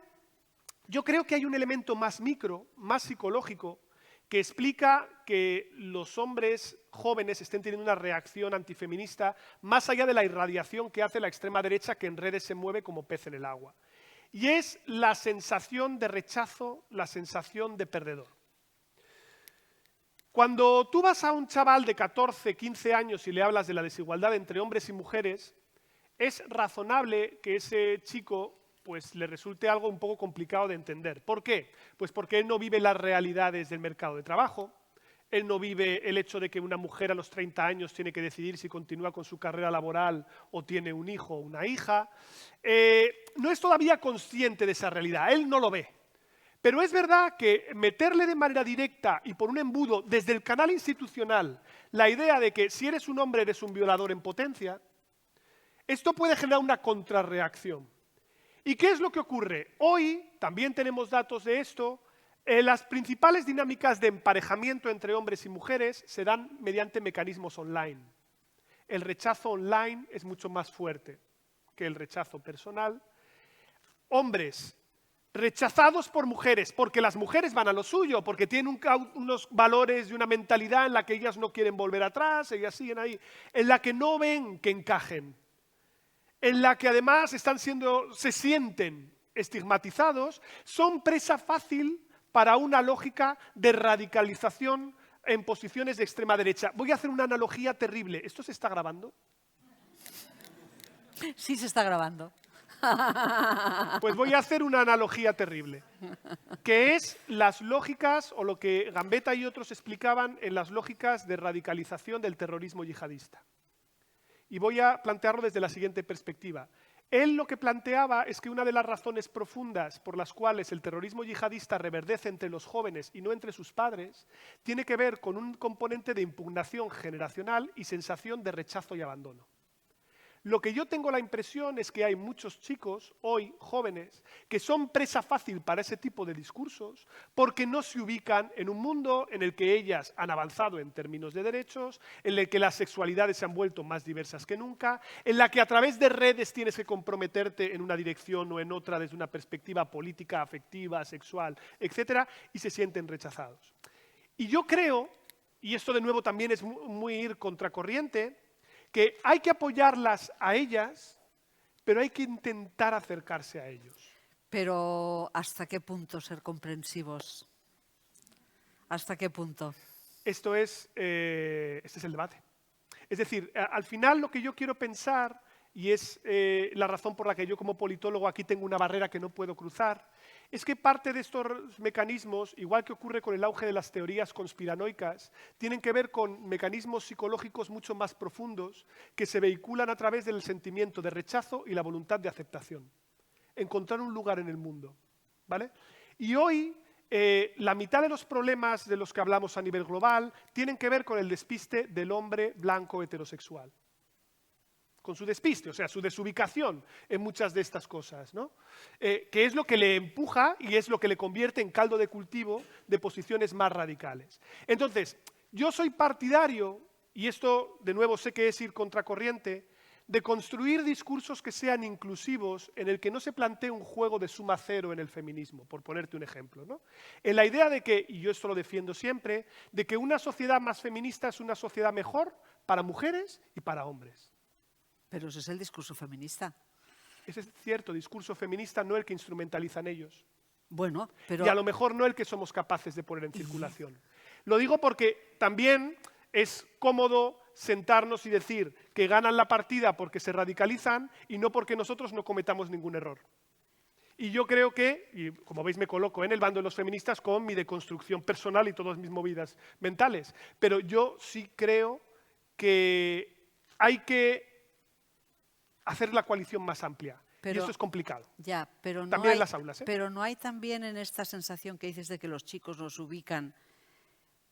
yo creo que hay un elemento más micro, más psicológico, que explica que los hombres jóvenes estén teniendo una reacción antifeminista más allá de la irradiación que hace la extrema derecha, que en redes se mueve como pez en el agua. Y es la sensación de rechazo, la sensación de perdedor. Cuando tú vas a un chaval de 14, 15 años y le hablas de la desigualdad entre hombres y mujeres, es razonable que ese chico pues, le resulte algo un poco complicado de entender. ¿Por qué? Pues porque él no vive las realidades del mercado de trabajo, él no vive el hecho de que una mujer a los 30 años tiene que decidir si continúa con su carrera laboral o tiene un hijo o una hija. No es todavía consciente de esa realidad, él no lo ve. Pero es verdad que meterle de manera directa y por un embudo desde el canal institucional la idea de que si eres un hombre eres un violador en potencia, esto puede generar una contrarreacción. ¿Y qué es lo que ocurre? Hoy también tenemos datos de esto. Las principales dinámicas de emparejamiento entre hombres y mujeres se dan mediante mecanismos online. El rechazo online es mucho más fuerte que el rechazo personal. Hombres rechazados por mujeres, porque las mujeres van a lo suyo, porque tienen unos valores y una mentalidad en la que ellas no quieren volver atrás, ellas siguen ahí, en la que no ven que encajen, en la que además se sienten estigmatizados, son presa fácil para una lógica de radicalización en posiciones de extrema derecha. Voy a hacer una analogía terrible. ¿Esto se está grabando? Sí, se está grabando. Pues voy a hacer una analogía terrible, que es las lógicas, o lo que Gambetta y otros explicaban en las lógicas de radicalización del terrorismo yihadista. Y voy a plantearlo desde la siguiente perspectiva. Él lo que planteaba es que una de las razones profundas por las cuales el terrorismo yihadista reverdece entre los jóvenes y no entre sus padres, tiene que ver con un componente de impugnación generacional y sensación de rechazo y abandono. Lo que yo tengo la impresión es que hay muchos chicos, hoy jóvenes, que son presa fácil para ese tipo de discursos porque no se ubican en un mundo en el que ellas han avanzado en términos de derechos, en el que las sexualidades se han vuelto más diversas que nunca, en la que a través de redes tienes que comprometerte en una dirección o en otra desde una perspectiva política, afectiva, sexual, etcétera, y se sienten rechazados. Y yo creo, y esto de nuevo también es muy ir contracorriente, que hay que apoyarlas a ellas, pero hay que intentar acercarse a ellos. Pero ¿hasta qué punto ser comprensivos? ¿Hasta qué punto? Este es el debate. Es decir, al final lo que yo quiero pensar, y es la razón por la que yo como politólogo aquí tengo una barrera que no puedo cruzar, es que parte de estos mecanismos, igual que ocurre con el auge de las teorías conspiranoicas, tienen que ver con mecanismos psicológicos mucho más profundos que se vehiculan a través del sentimiento de rechazo y la voluntad de aceptación. Encontrar un lugar en el mundo, ¿vale? Y hoy la mitad de los problemas de los que hablamos a nivel global tienen que ver con el despiste del hombre blanco heterosexual. Con su despiste, o sea, su desubicación en muchas de estas cosas, ¿no? Que es lo que le empuja y es lo que le convierte en caldo de cultivo de posiciones más radicales. Entonces, yo soy partidario, y esto de nuevo sé que es ir contracorriente, de construir discursos que sean inclusivos en el que no se plantee un juego de suma cero en el feminismo, por ponerte un ejemplo, ¿no? En la idea de que, y yo esto lo defiendo siempre, de que una sociedad más feminista es una sociedad mejor para mujeres y para hombres. Pero ese es el discurso feminista. Ese es cierto discurso feminista, no el que instrumentalizan ellos. Bueno, pero... Y a lo mejor no el que somos capaces de poner en circulación. Lo digo porque también es cómodo sentarnos y decir que ganan la partida porque se radicalizan y no porque nosotros no cometamos ningún error. Y yo creo que, y como veis me coloco en el bando de los feministas con mi deconstrucción personal y todas mis movidas mentales, pero yo sí creo que hay que hacer la coalición más amplia. Y esto es complicado. Ya, pero no también hay, en las aulas, ¿eh? Pero no hay también en esta sensación que dices de que los chicos nos ubican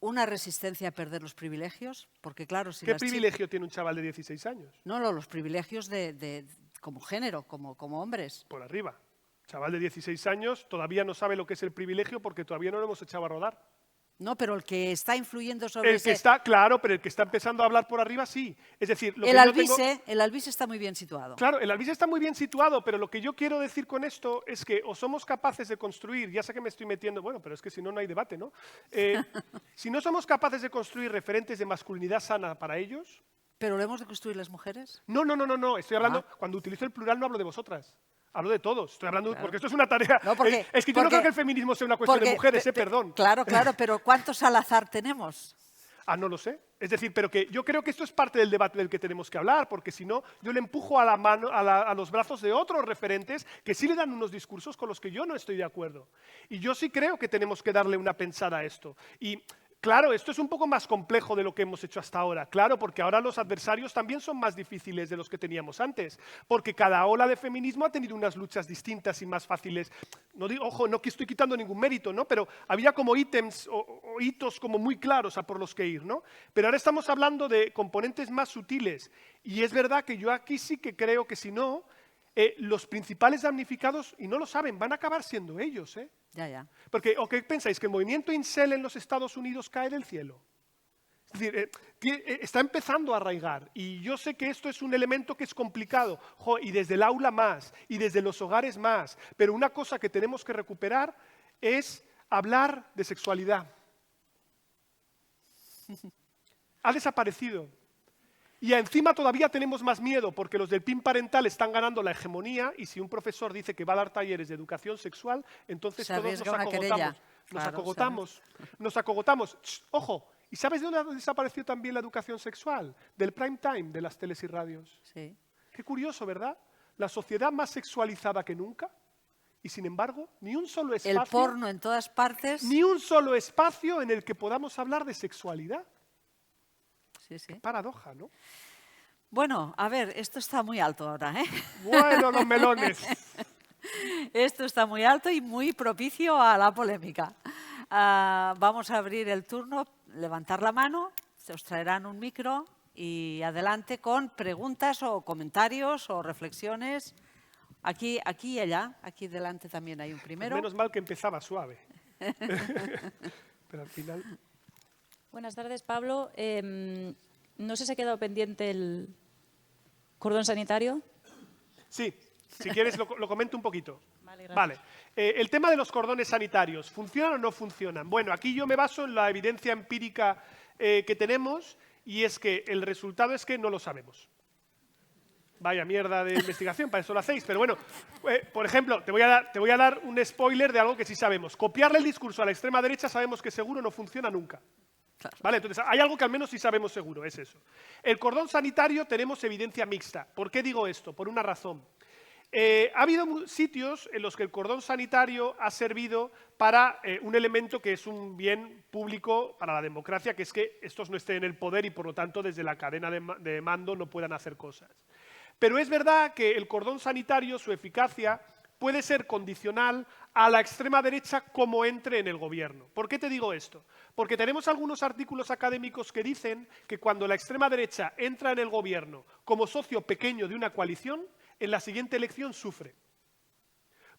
una resistencia a perder los privilegios, porque claro, si ¿Qué privilegio tiene un chaval de 16 años? No, los privilegios como género, como hombres. Por arriba. Chaval de 16 años todavía no sabe lo que es el privilegio porque todavía no lo hemos echado a rodar. No, pero el que está influyendo sobre el que está, claro, pero el que está empezando a hablar por arriba, sí. Es decir, lo el Albise está muy bien situado. Claro, el Albise está muy bien situado, pero lo que yo quiero decir con esto es que o somos capaces de construir, ya sé que me estoy metiendo, bueno, pero es que si no, no hay debate, ¿no? Si no somos capaces de construir referentes de masculinidad sana para ellos... ¿Pero lo hemos de construir las mujeres? No, estoy hablando, cuando utilizo el plural no hablo de vosotras. Hablo de todos, estoy hablando, porque esto es una tarea. No, es que yo no creo que el feminismo sea una cuestión de mujeres, perdón. Claro, pero ¿cuántos Salazar tenemos? No lo sé. Es decir, pero que yo creo que esto es parte del debate del que tenemos que hablar, porque si no, yo le empujo a la mano, a los brazos de otros referentes que sí le dan unos discursos con los que yo no estoy de acuerdo. Y yo sí creo que tenemos que darle una pensada a esto. Y claro, esto es un poco más complejo de lo que hemos hecho hasta ahora. Claro, porque ahora los adversarios también son más difíciles de los que teníamos antes. Porque cada ola de feminismo ha tenido unas luchas distintas y más fáciles. No digo, ojo, no que estoy quitando ningún mérito, ¿no? Pero había como ítems o hitos como muy claros a por los que ir, ¿no? Pero ahora estamos hablando de componentes más sutiles. Y es verdad que yo aquí sí que creo que si no, los principales damnificados, y no lo saben, van a acabar siendo ellos, ¿eh? Ya. Porque, ¿o qué pensáis? ¿Que el movimiento incel en los Estados Unidos cae del cielo? Es decir, está empezando a arraigar. Y yo sé que esto es un elemento que es complicado. Y desde el aula más, y desde los hogares más. Pero una cosa que tenemos que recuperar es hablar de sexualidad. Ha desaparecido. Y encima todavía tenemos más miedo porque los del PIN parental están ganando la hegemonía y si un profesor dice que va a dar talleres de educación sexual, entonces todos nos acogotamos. Ojo, ¿y sabes de dónde ha desaparecido también la educación sexual? Del prime time de las teles y radios. Sí. Qué curioso, ¿verdad? La sociedad más sexualizada que nunca y sin embargo ni un solo espacio. El porno en todas partes. Ni un solo espacio en el que podamos hablar de sexualidad. Sí. Qué paradoja, ¿no? Bueno, a ver, esto está muy alto ahora, ¿eh? Bueno, los melones. Esto está muy alto y muy propicio a la polémica. Vamos a abrir el turno, levantar la mano, se os traerán un micro y adelante con preguntas o comentarios o reflexiones. Aquí y allá, aquí delante también hay un primero. Menos mal que empezaba suave. Pero al final... Buenas tardes, Pablo. No sé si ha quedado pendiente el cordón sanitario. Sí, si quieres lo comento un poquito. Vale, gracias. Vale. El tema de los cordones sanitarios, ¿funcionan o no funcionan? Bueno, aquí yo me baso en la evidencia empírica que tenemos y es que el resultado es que no lo sabemos. Vaya mierda de investigación, para eso lo hacéis. Pero bueno, por ejemplo, te voy a dar un spoiler de algo que sí sabemos. Copiarle el discurso a la extrema derecha sabemos que seguro no funciona nunca. ¿Vale? Entonces, hay algo que al menos sí sabemos seguro, es eso. El cordón sanitario tenemos evidencia mixta. ¿Por qué digo esto? Por una razón. Ha habido sitios en los que el cordón sanitario ha servido para un elemento que es un bien público para la democracia, que es que estos no estén en el poder y por lo tanto desde la cadena de mando no puedan hacer cosas. Pero es verdad que el cordón sanitario, su eficacia, puede ser condicional a la extrema derecha como entre en el gobierno. ¿Por qué te digo esto? Porque tenemos algunos artículos académicos que dicen que cuando la extrema derecha entra en el gobierno como socio pequeño de una coalición, en la siguiente elección sufre.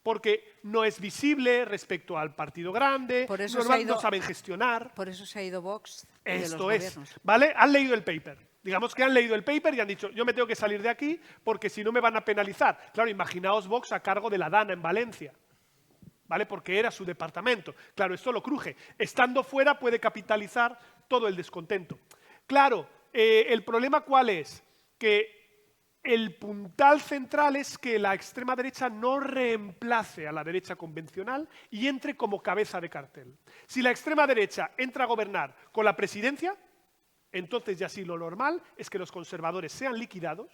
Porque no es visible respecto al partido grande, no saben gestionar. Por eso se ha ido Vox de los Esto gobiernos. es, ¿vale? Han leído el paper. Digamos que han leído el paper y han dicho, yo me tengo que salir de aquí porque si no me van a penalizar. Claro, imaginaos Vox a cargo de la Dana en Valencia, ¿vale? Porque era su departamento. Claro, esto lo cruje. Estando fuera puede capitalizar todo el descontento. Claro, ¿el problema cuál es? Que el puntal central es que la extrema derecha no reemplace a la derecha convencional y entre como cabeza de cartel. Si la extrema derecha entra a gobernar con la presidencia, entonces ya sí lo normal es que los conservadores sean liquidados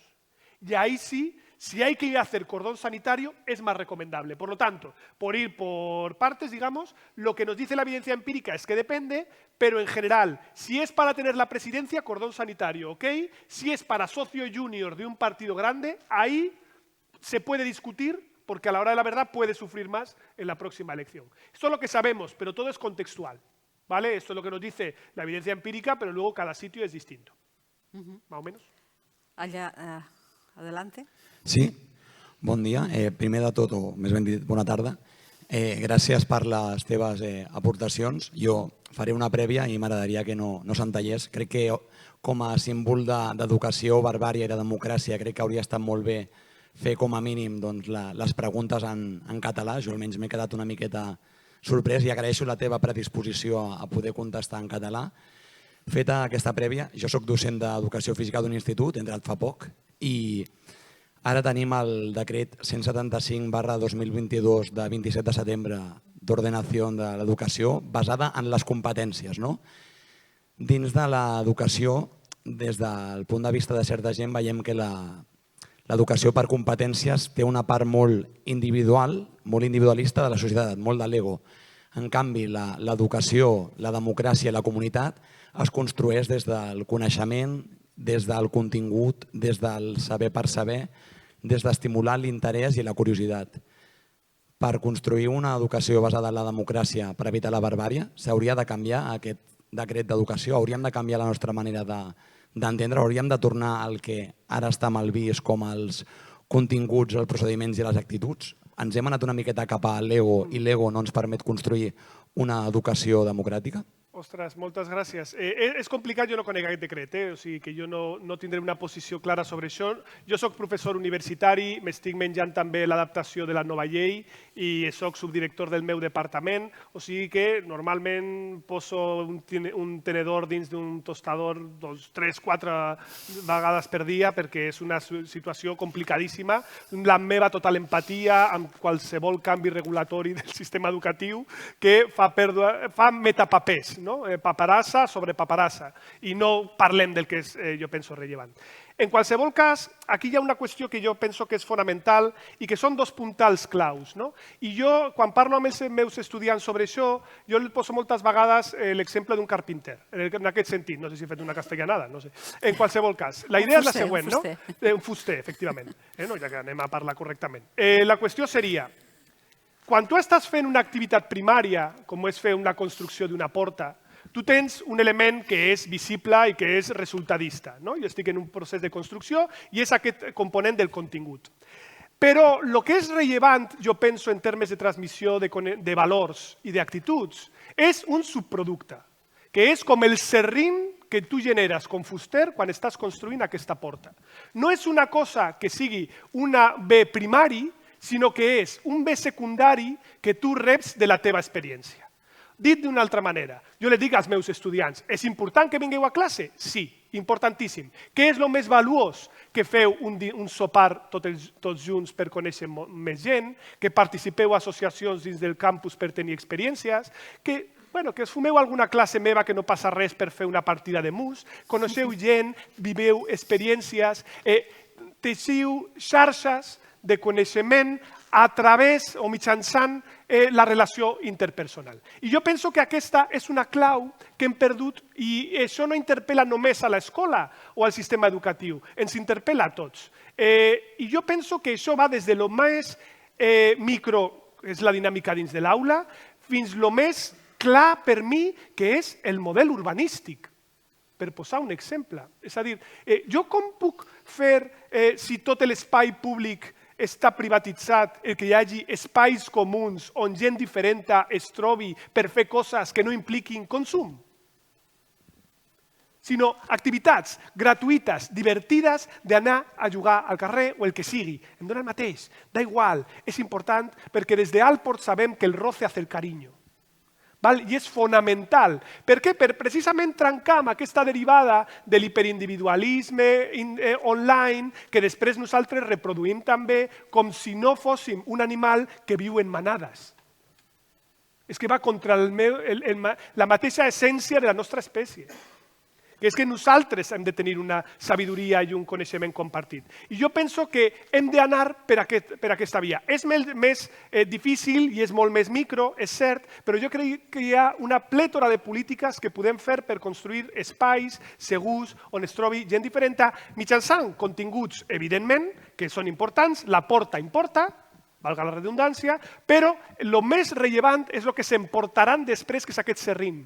y ahí sí, si hay que ir a hacer cordón sanitario, es más recomendable. Por lo tanto, por ir por partes, digamos, lo que nos dice la evidencia empírica es que depende, pero en general, si es para tener la presidencia, cordón sanitario, ¿ok? Si es para socio junior de un partido grande, ahí se puede discutir porque a la hora de la verdad puede sufrir más en la próxima elección. Esto es lo que sabemos, pero todo es contextual. ¿Vale? Esto es lo que nos dice la evidencia empírica, pero luego cada sitio es distinto. Más o menos. Allá, adelante. Sí, bon dia. Primer de tot, o més ben dit, bona tarda. Gràcies per les teves aportacions. Jo faré una prèvia i m'agradaria que no s'entallés. Crec que com a símbol d'educació, barbària i de democràcia crec que hauria estat molt bé fer com a mínim les preguntes en català. Jo almenys m'he quedat una miqueta sorprès i agraeixo la teva predisposició a poder contestar en català. Feta aquesta prèvia, jo soc docent d'Educació Física d'un institut, he entrat fa poc, i ara tenim el decret 175/2022 de 27 de setembre d'ordenació de l'educació basada en les competències. Dins de l'educació, des del punt de vista de certa gent, veiem que l'educació per competències té una part molt individual, molt individualista de la societat, molt de l'ego. En canvi, l'educació, la democràcia i la comunitat es construeix des del coneixement, des del contingut, des del saber per saber, des d'estimular l'interès i la curiositat. Per construir una educació basada en la democràcia per evitar la barbària, s'hauria de canviar aquest decret d'educació, hauríem de canviar la nostra manera d'entendre, hauríem de tornar al que ara està mal vist com els continguts, els procediments i les actituds. Ens hem anat una miqueta cap a l'ego i l'ego no ens permet construir una educació democràtica? Ostres, moltes gràcies. És complicat, jo no conec aquest decret, o sigui que jo no tindré una posició clara sobre això. Jo soc professor universitari, m'estic menjant també l'adaptació de la nova llei i soc subdirector del meu departament, o sigui que normalment poso un tenedor dins d'un tostador 3-4 vegades per dia perquè és una situació complicadíssima. La meva total empatia amb qualsevol canvi regulatori del sistema educatiu que fa metapapers, paperassa sobre paperassa, i no parlem del que és, jo penso, rellevant. En qualsevol cas, aquí hi ha una qüestió que jo penso que és fonamental i que són dos puntals claus. I jo, quan parlo amb els meus estudiants sobre això, jo els poso moltes vegades l'exemple d'un carpinter, en aquest sentit. No sé si he fet una castellanada, no sé. En qualsevol cas, la idea és la següent. Un fuster, efectivament, ja que anem a parlar correctament. La qüestió seria, quan tu estàs fent una activitat primària, com és fer una construcció d'una porta, tu tens un element que és visible i que és resultadista. Jo estic en un procés de construcció i és aquest component del contingut. Però el que és rellevant, jo penso, en termes de transmissió de valors i d'actituds, és un subproducte, que és com el serrín que tu generes com fuster quan estàs construint aquesta porta. No és una cosa que sigui un bé primari, sinó que és un bé secundari que tu reps de la teva experiència. Dit d'una altra manera, jo li dic als meus estudiants, és important que vingueu a classe? Sí. importantíssim. Què és el més valuós? Que feu un sopar tots junts per conèixer més gent, que participeu a associacions dins del campus per tenir experiències, que us fumeu alguna classe meva que no passa res per fer una partida de mus, coneixeu gent, viveu experiències, teixiu xarxes de coneixement a través o mitjançant la relació interpersonal. I jo penso que aquesta és una clau que hem perdut i això no interpel·la només a l'escola o al sistema educatiu, ens interpel·la a tots. I jo penso que això va des de lo més micro, és la dinàmica dins de l'aula, fins lo més clar per mi, que és el model urbanístic, per posar un exemple. És a dir, jo com puc fer, si tot l'espai públic està privatitzat, que hi hagi espais comuns on gent diferent es trobi per fer coses que no impliquin consum, sinó activitats gratuïtes, divertides, d'anar a jugar al carrer o el que sigui. Em dona el mateix, da igual, és important perquè des d'Alport sabem que el roce hace el cariño. I és fonamental. Per què? Per precisament trencar amb aquesta derivada de l'hiperindividualisme online que després nosaltres reproduïm també com si no fóssim un animal que viu en manades. És que va contra la mateixa essència de la nostra espècie, que és que nosaltres hem de tenir una sabidoria i un coneixement compartit. I jo penso que hem d'anar per aquesta via. És més difícil i és molt més micro, és cert, però jo crec que hi ha una plètora de polítiques que podem fer per construir espais segurs on es trobi gent diferent, mitjançant continguts, evidentment, que són importants, la porta importa, valga la redundància, però el més rellevant és el que s'emportaran després, que és aquest serrín.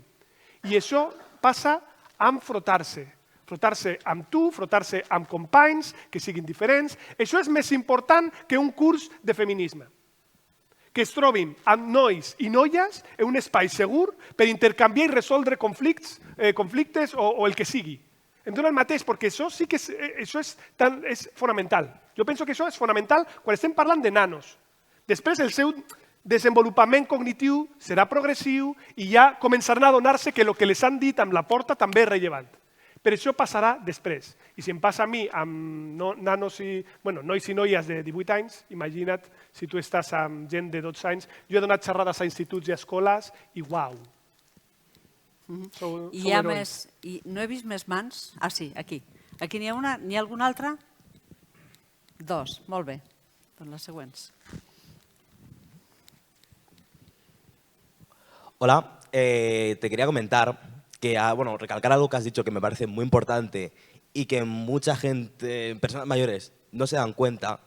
I això passa amb frotar-se. Frotar-se amb tu, frotar-se amb companys que siguin diferents. Això és més important que un curs de feminisme. Que es trobin amb nois i noies en un espai segur per intercanviar i resoldre conflictes o el que sigui. Em dona el mateix, perquè això sí que és fonamental. Jo penso que això és fonamental quan estem parlant de nanos. Després el seu desenvolupament cognitiu serà progressiu i ja començaran a adonar-se que el que les han dit amb la porta també és rellevant. Però això passarà després. I si em passa a mi amb nois i noies de 18 anys, imagina't si tu estàs amb gent de 12 anys. Jo he donat xerrades a instituts i a escoles i uau. I hi ha més... No he vist més mans? Ah, sí, aquí. Aquí n'hi ha una? N'hi ha alguna altra? Dos, molt bé. Doncs les següents. Hola, te quería comentar que, recalcar algo que has dicho que me parece muy importante y que mucha gente, personas mayores, no se dan cuenta,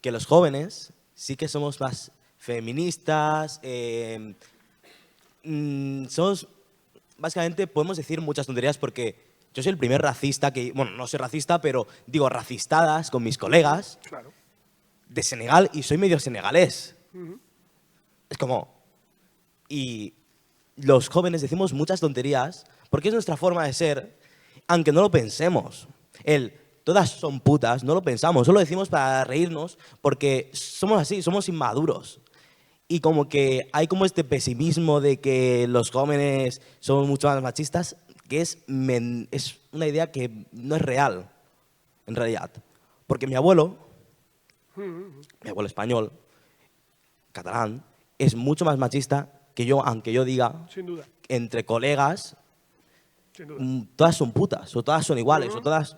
que los jóvenes sí que somos más feministas, somos, básicamente podemos decir muchas tonterías porque yo soy el primer racista que, no soy racista, pero digo racistadas con mis colegas de Senegal y soy medio senegalés. Es como... Y los jóvenes decimos muchas tonterías porque es nuestra forma de ser, aunque no lo pensemos. Todas son putas, no lo pensamos, solo decimos para reírnos porque somos así, somos inmaduros. Y como que hay como este pesimismo de que los jóvenes somos mucho más machistas, que es una idea que no es real, en realidad. Porque mi abuelo español, catalán, es mucho más machista que yo, aunque yo diga, sin duda, entre colegas, todas son putas, o todas son iguales, o todas...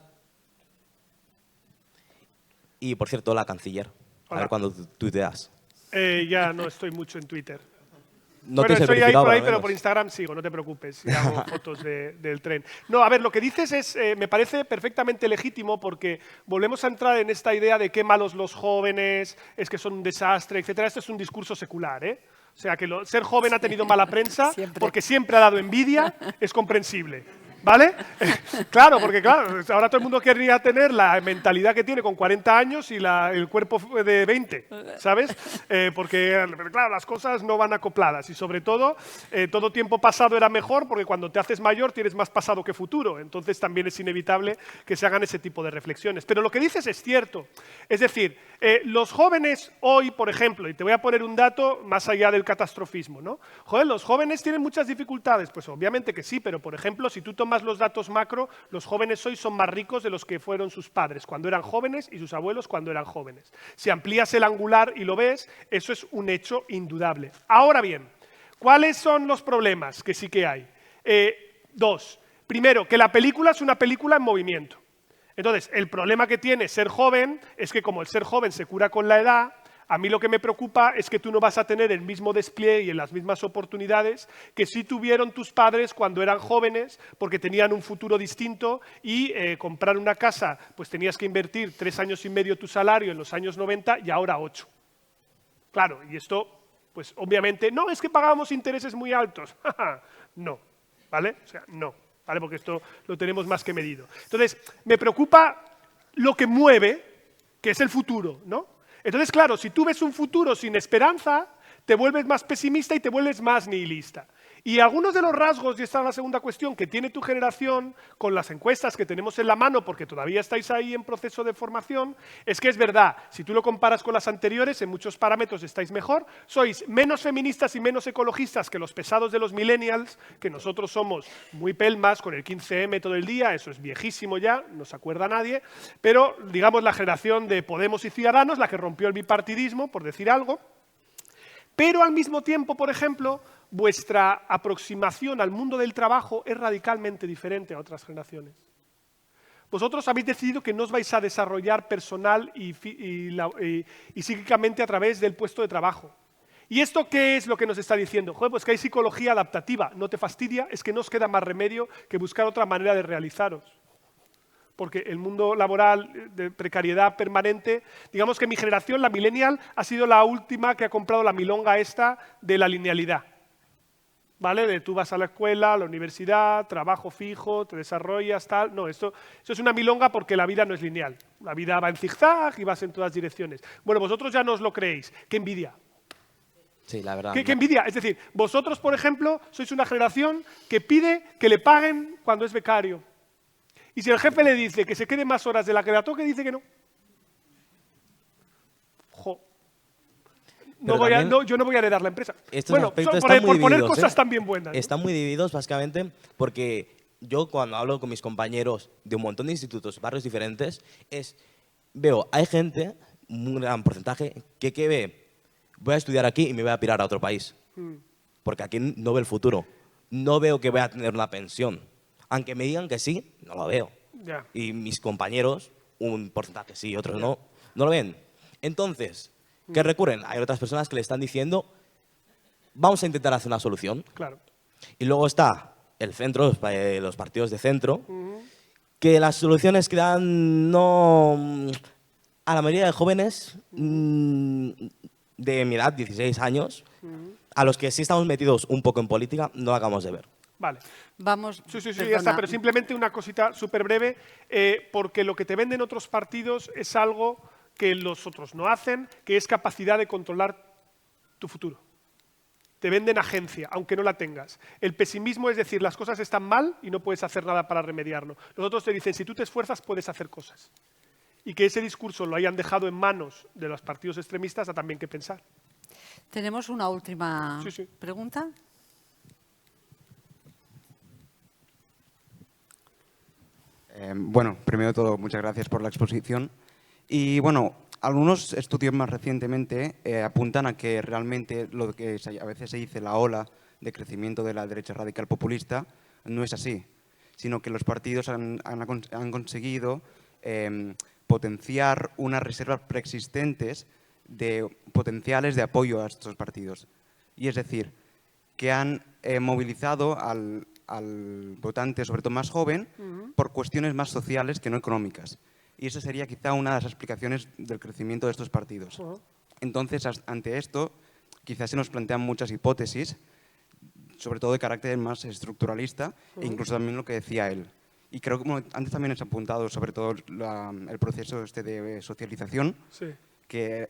Y, por cierto, la canciller. A ver cuándo tuiteas. Ya no estoy mucho en Twitter. No bueno, te estoy ahí por ahí, menos. pero por Instagram sigo, no te preocupes. Y hago fotos del tren. No, a ver, lo que dices me parece perfectamente legítimo porque volvemos a entrar en esta idea de qué malos los jóvenes, es que son un desastre, etc. Este es un discurso secular, ¿eh? O sea, que ser joven ha tenido mala prensa porque siempre ha dado envidia, es comprensible. ¿Vale? Claro, porque ahora todo el mundo querría tener la mentalidad que tiene con 40 años y el cuerpo de 20, ¿sabes? Porque, claro, las cosas no van acopladas y sobre todo tiempo pasado era mejor porque cuando te haces mayor tienes más pasado que futuro, entonces también es inevitable que se hagan ese tipo de reflexiones. Pero lo que dices es cierto, es decir, los jóvenes hoy, por ejemplo, y te voy a poner un dato más allá del catastrofismo, ¿no? Joder, los jóvenes tienen muchas dificultades, pues obviamente que sí, pero por ejemplo, si tú tomas más los datos macro, los jóvenes hoy son más ricos de los que fueron sus padres cuando eran jóvenes y sus abuelos cuando eran jóvenes. Si amplías el angular y lo ves, eso es un hecho indudable. Ahora bien, ¿cuáles son los problemas que sí que hay? Dos. Primero, que la película es una película en movimiento. Entonces, el problema que tiene ser joven es que como el ser joven se cura con la edad, a mí lo que me preocupa es que tú no vas a tener el mismo despliegue y las mismas oportunidades que sí tuvieron tus padres cuando eran jóvenes, porque tenían un futuro distinto y comprar una casa, pues tenías que invertir 3 años y medio tu salario en los años 90 y ahora 8. Claro, y esto, pues obviamente, no, es que pagábamos intereses muy altos. No, ¿vale? O sea, no, ¿vale? Porque esto lo tenemos más que medido. Entonces, me preocupa lo que mueve, que es el futuro, ¿no? Entonces, claro, si tú ves un futuro sin esperanza, te vuelves más pesimista y te vuelves más nihilista. Y algunos de los rasgos, y esta es la segunda cuestión, que tiene tu generación con las encuestas que tenemos en la mano, porque todavía estáis ahí en proceso de formación, es que es verdad, si tú lo comparas con las anteriores, en muchos parámetros estáis mejor, sois menos feministas y menos ecologistas que los pesados de los millennials, que nosotros somos muy pelmas con el 15M todo el día, eso es viejísimo ya, no se acuerda nadie, pero digamos la generación de Podemos y Ciudadanos, la que rompió el bipartidismo, por decir algo, pero al mismo tiempo, por ejemplo, vuestra aproximación al mundo del trabajo es radicalmente diferente a otras generaciones. Vosotros habéis decidido que no os vais a desarrollar personal y psíquicamente a través del puesto de trabajo. ¿Y esto qué es lo que nos está diciendo? Joder, pues que hay psicología adaptativa. ¿No te fastidia? Es que no os queda más remedio que buscar otra manera de realizaros. Porque el mundo laboral de precariedad permanente, digamos que mi generación, la millennial, ha sido la última que ha comprado la milonga esta de la linealidad. ¿Vale? De tú vas a la escuela, a la universidad, trabajo fijo, te desarrollas, tal. No, eso es una milonga porque la vida no es lineal. La vida va en zigzag y vas en todas direcciones. Bueno, vosotros ya no os lo creéis. ¡Qué envidia! Sí, la verdad. ¿Qué envidia? Es decir, vosotros, por ejemplo, sois una generación que pide que le paguen cuando es becario. Y si el jefe le dice que se quede más horas de la que le toque, dice que no. Jo. Yo no voy a heredar la empresa. Estos bueno, aspectos por están muy poner divididos, cosas también buenas, ¿no? Están muy divididos básicamente porque yo cuando hablo con mis compañeros de un montón de institutos, barrios diferentes, veo, hay gente, un gran porcentaje, que ve, voy a estudiar aquí y me voy a pirar a otro país. Porque aquí no veo el futuro. No veo que voy a tener una pensión. Aunque me digan que sí, no lo veo. Ya. Y mis compañeros, un porcentaje sí, otros no lo ven. Entonces, ¿qué recurren? Hay otras personas que le están diciendo, vamos a intentar hacer una solución. Claro. Y luego está el centro, los partidos de centro, que las soluciones que dan no a la mayoría de jóvenes de mi edad, 16 años, a los que sí estamos metidos un poco en política, no lo acabamos de ver. Vale. Vamos. Sí, perdona. ya está, pero simplemente una cosita súper breve, porque lo que te venden otros partidos es algo que los otros no hacen, que es capacidad de controlar tu futuro. Te venden agencia, aunque no la tengas. El pesimismo es decir, las cosas están mal y no puedes hacer nada para remediarlo. Los otros te dicen, si tú te esfuerzas, puedes hacer cosas. Y que ese discurso lo hayan dejado en manos de los partidos extremistas da también que pensar. Tenemos una última pregunta. Bueno, primero de todo, muchas gracias por la exposición. Y bueno, algunos estudios más recientemente apuntan a que realmente lo que a veces se dice la ola de crecimiento de la derecha radical populista no es así, sino que los partidos han conseguido potenciar unas reservas preexistentes de potenciales de apoyo a estos partidos. Y es decir, que han movilizado al votante, sobre todo más joven, por cuestiones más sociales que no económicas. Y esa sería quizá una de las explicaciones del crecimiento de estos partidos. Entonces, ante esto, quizás se nos plantean muchas hipótesis, sobre todo de carácter más estructuralista, e incluso también lo que decía él. Y creo que como antes también has apuntado sobre todo el proceso de socialización, que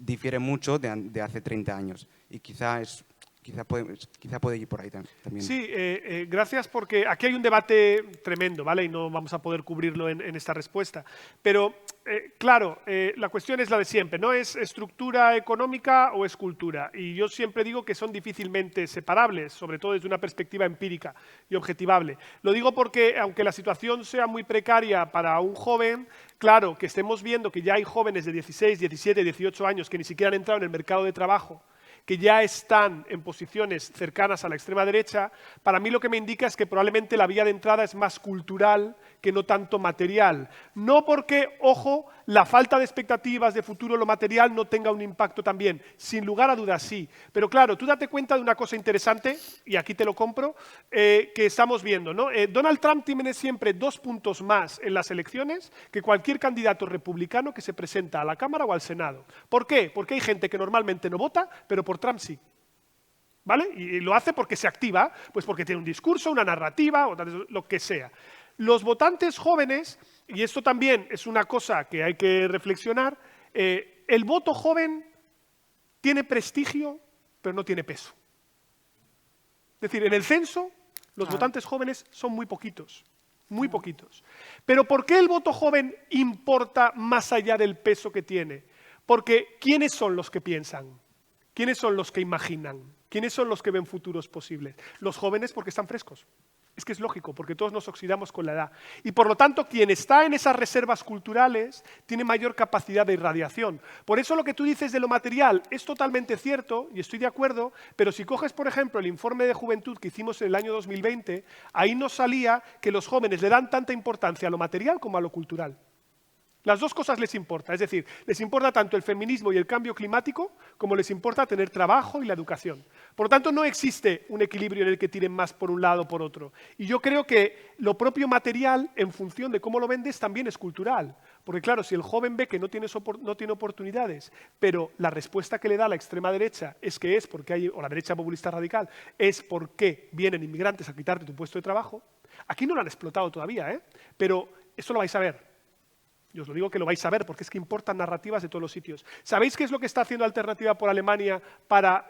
difiere mucho de hace 30 años. Y quizá puede ir por ahí también. Sí, gracias, porque aquí hay un debate tremendo, ¿vale? Y no vamos a poder cubrirlo en esta respuesta. Pero claro, la cuestión es la de siempre, ¿no? ¿Es estructura económica o es cultura? Y yo siempre digo que son difícilmente separables, sobre todo desde una perspectiva empírica y objetivable. Lo digo porque, aunque la situación sea muy precaria para un joven, claro, que estemos viendo que ya hay jóvenes de 16, 17, 18 años que ni siquiera han entrado en el mercado de trabajo, que ya están en posiciones cercanas a la extrema derecha, para mí lo que me indica es que probablemente la vía de entrada es más cultural que no tanto material. No porque, ojo, la falta de expectativas de futuro, lo material, no tenga un impacto también. Sin lugar a dudas, sí. Pero claro, tú date cuenta de una cosa interesante, y aquí te lo compro, que estamos viendo, ¿no? Donald Trump tiene siempre 2 puntos más en las elecciones que cualquier candidato republicano que se presenta a la Cámara o al Senado. ¿Por qué? Porque hay gente que normalmente no vota, pero por Trump sí. ¿Vale? Y lo hace porque se activa, pues porque tiene un discurso, una narrativa, o lo que sea. Los votantes jóvenes, y esto también es una cosa que hay que reflexionar, el voto joven tiene prestigio, pero no tiene peso. Es decir, en el censo, los votantes jóvenes son muy poquitos, muy poquitos. Pero ¿por qué el voto joven importa más allá del peso que tiene? Porque ¿quiénes son los que piensan? ¿Quiénes son los que imaginan? ¿Quiénes son los que ven futuros posibles? Los jóvenes porque están frescos. Es que es lógico, porque todos nos oxidamos con la edad. Y por lo tanto, quien está en esas reservas culturales tiene mayor capacidad de irradiación. Por eso lo que tú dices de lo material es totalmente cierto, y estoy de acuerdo, pero si coges, por ejemplo, el informe de juventud que hicimos en el año 2020, ahí nos salía que los jóvenes le dan tanta importancia a lo material como a lo cultural. Las dos cosas les importa, es decir, les importa tanto el feminismo y el cambio climático como les importa tener trabajo y la educación. Por lo tanto, no existe un equilibrio en el que tiren más por un lado o por otro. Y yo creo que lo propio material, en función de cómo lo vendes, también es cultural. Porque claro, si el joven ve que no tiene oportunidades, pero la respuesta que le da la extrema derecha es que es porque hay, o la derecha populista radical, es porque vienen inmigrantes a quitarte tu puesto de trabajo, aquí no lo han explotado todavía, pero eso lo vais a ver. Yo os lo digo que lo vais a ver, porque es que importan narrativas de todos los sitios. ¿Sabéis qué es lo que está haciendo Alternativa por Alemania para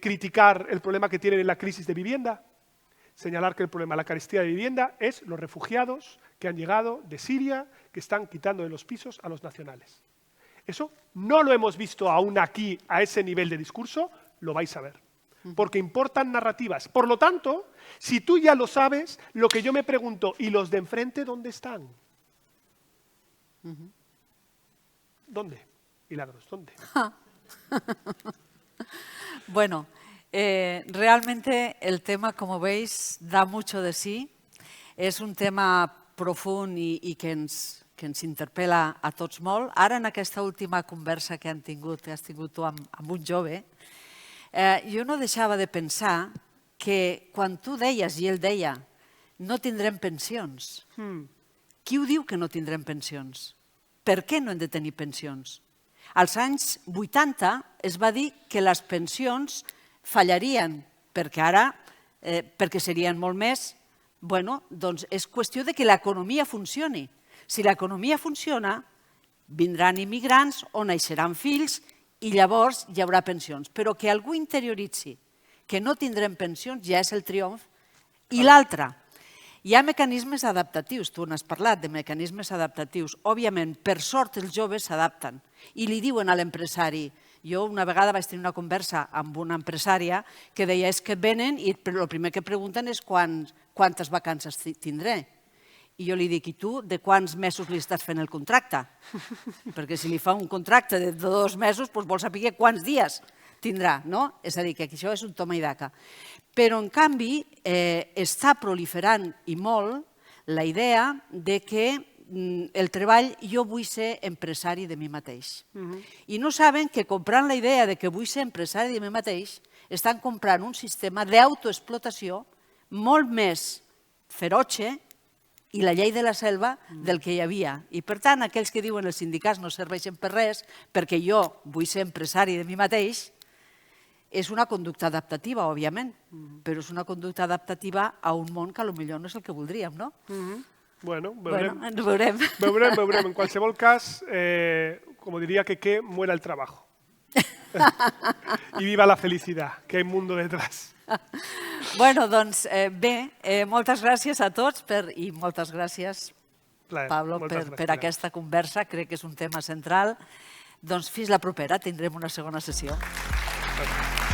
criticar el problema que tienen en la crisis de vivienda? Señalar que el problema de la carestía de vivienda es los refugiados que han llegado de Siria, que están quitando de los pisos a los nacionales. Eso no lo hemos visto aún aquí a ese nivel de discurso, lo vais a ver. Porque importan narrativas. Por lo tanto, si tú ya lo sabes, lo que yo me pregunto, ¿y los de enfrente dónde están? ¿Dónde? Milagros, ¿dónde? Bueno, realmente el tema, como veis, da mucho de sí. És un tema profund i que ens interpel·la a tots molt. Ara, en aquesta última conversa que has tingut tu amb un jove, jo no deixava de pensar que quan tu deies, i ell deia, no tindrem pensions. Qui ho diu que no tindrem pensions? Per què no hem de tenir pensions? Als anys 80 es va dir que les pensions fallarien, perquè serien molt més. Bueno, doncs és qüestió de que l'economia funcioni. Si l'economia funciona, vindran immigrants o naixeran fills i llavors hi haurà pensions. Però que algú interioritzi que no tindrem pensions ja és el triomf. I l'altre, hi ha mecanismes adaptatius, tu n'has parlat de mecanismes adaptatius. Òbviament, per sort, els joves s'adapten i li diuen a l'empresari. Jo una vegada vaig tenir una conversa amb una empresària que deia és que venen i el primer que pregunten és quantes vacances tindré. I jo li dic, i tu de quants mesos li estàs fent el contracte? Perquè si li fa un contracte de 2 mesos, vol saber quants dies tindrà, no? És a dir, que això és un toma i daca. Però, en canvi, està proliferant i molt la idea de que el treball, jo vull ser empresari de mi mateix. I no saben que comprant la idea de que vull ser empresari de mi mateix, estan comprant un sistema d'autoexplotació molt més ferotge i la llei de la selva del que hi havia. I, per tant, aquells que diuen els sindicats no serveixen per res perquè jo vull ser empresari de mi mateix, és una conducta adaptativa, òbviament, però és una conducta adaptativa a un món que potser no és el que voldríem, no? Bueno, veurem. Ens veurem. Veurem. En qualsevol cas, como diría que muera el trabajo. Y viva la felicidad, que hay mundo detrás. Bueno, doncs bé, moltes gràcies a tots i moltes gràcies Plaer. Pablo, Moltes per gràcies. aquesta conversa. Crec que és un tema central. Doncs fins la propera, tindrem una segona sessió. Gràcies.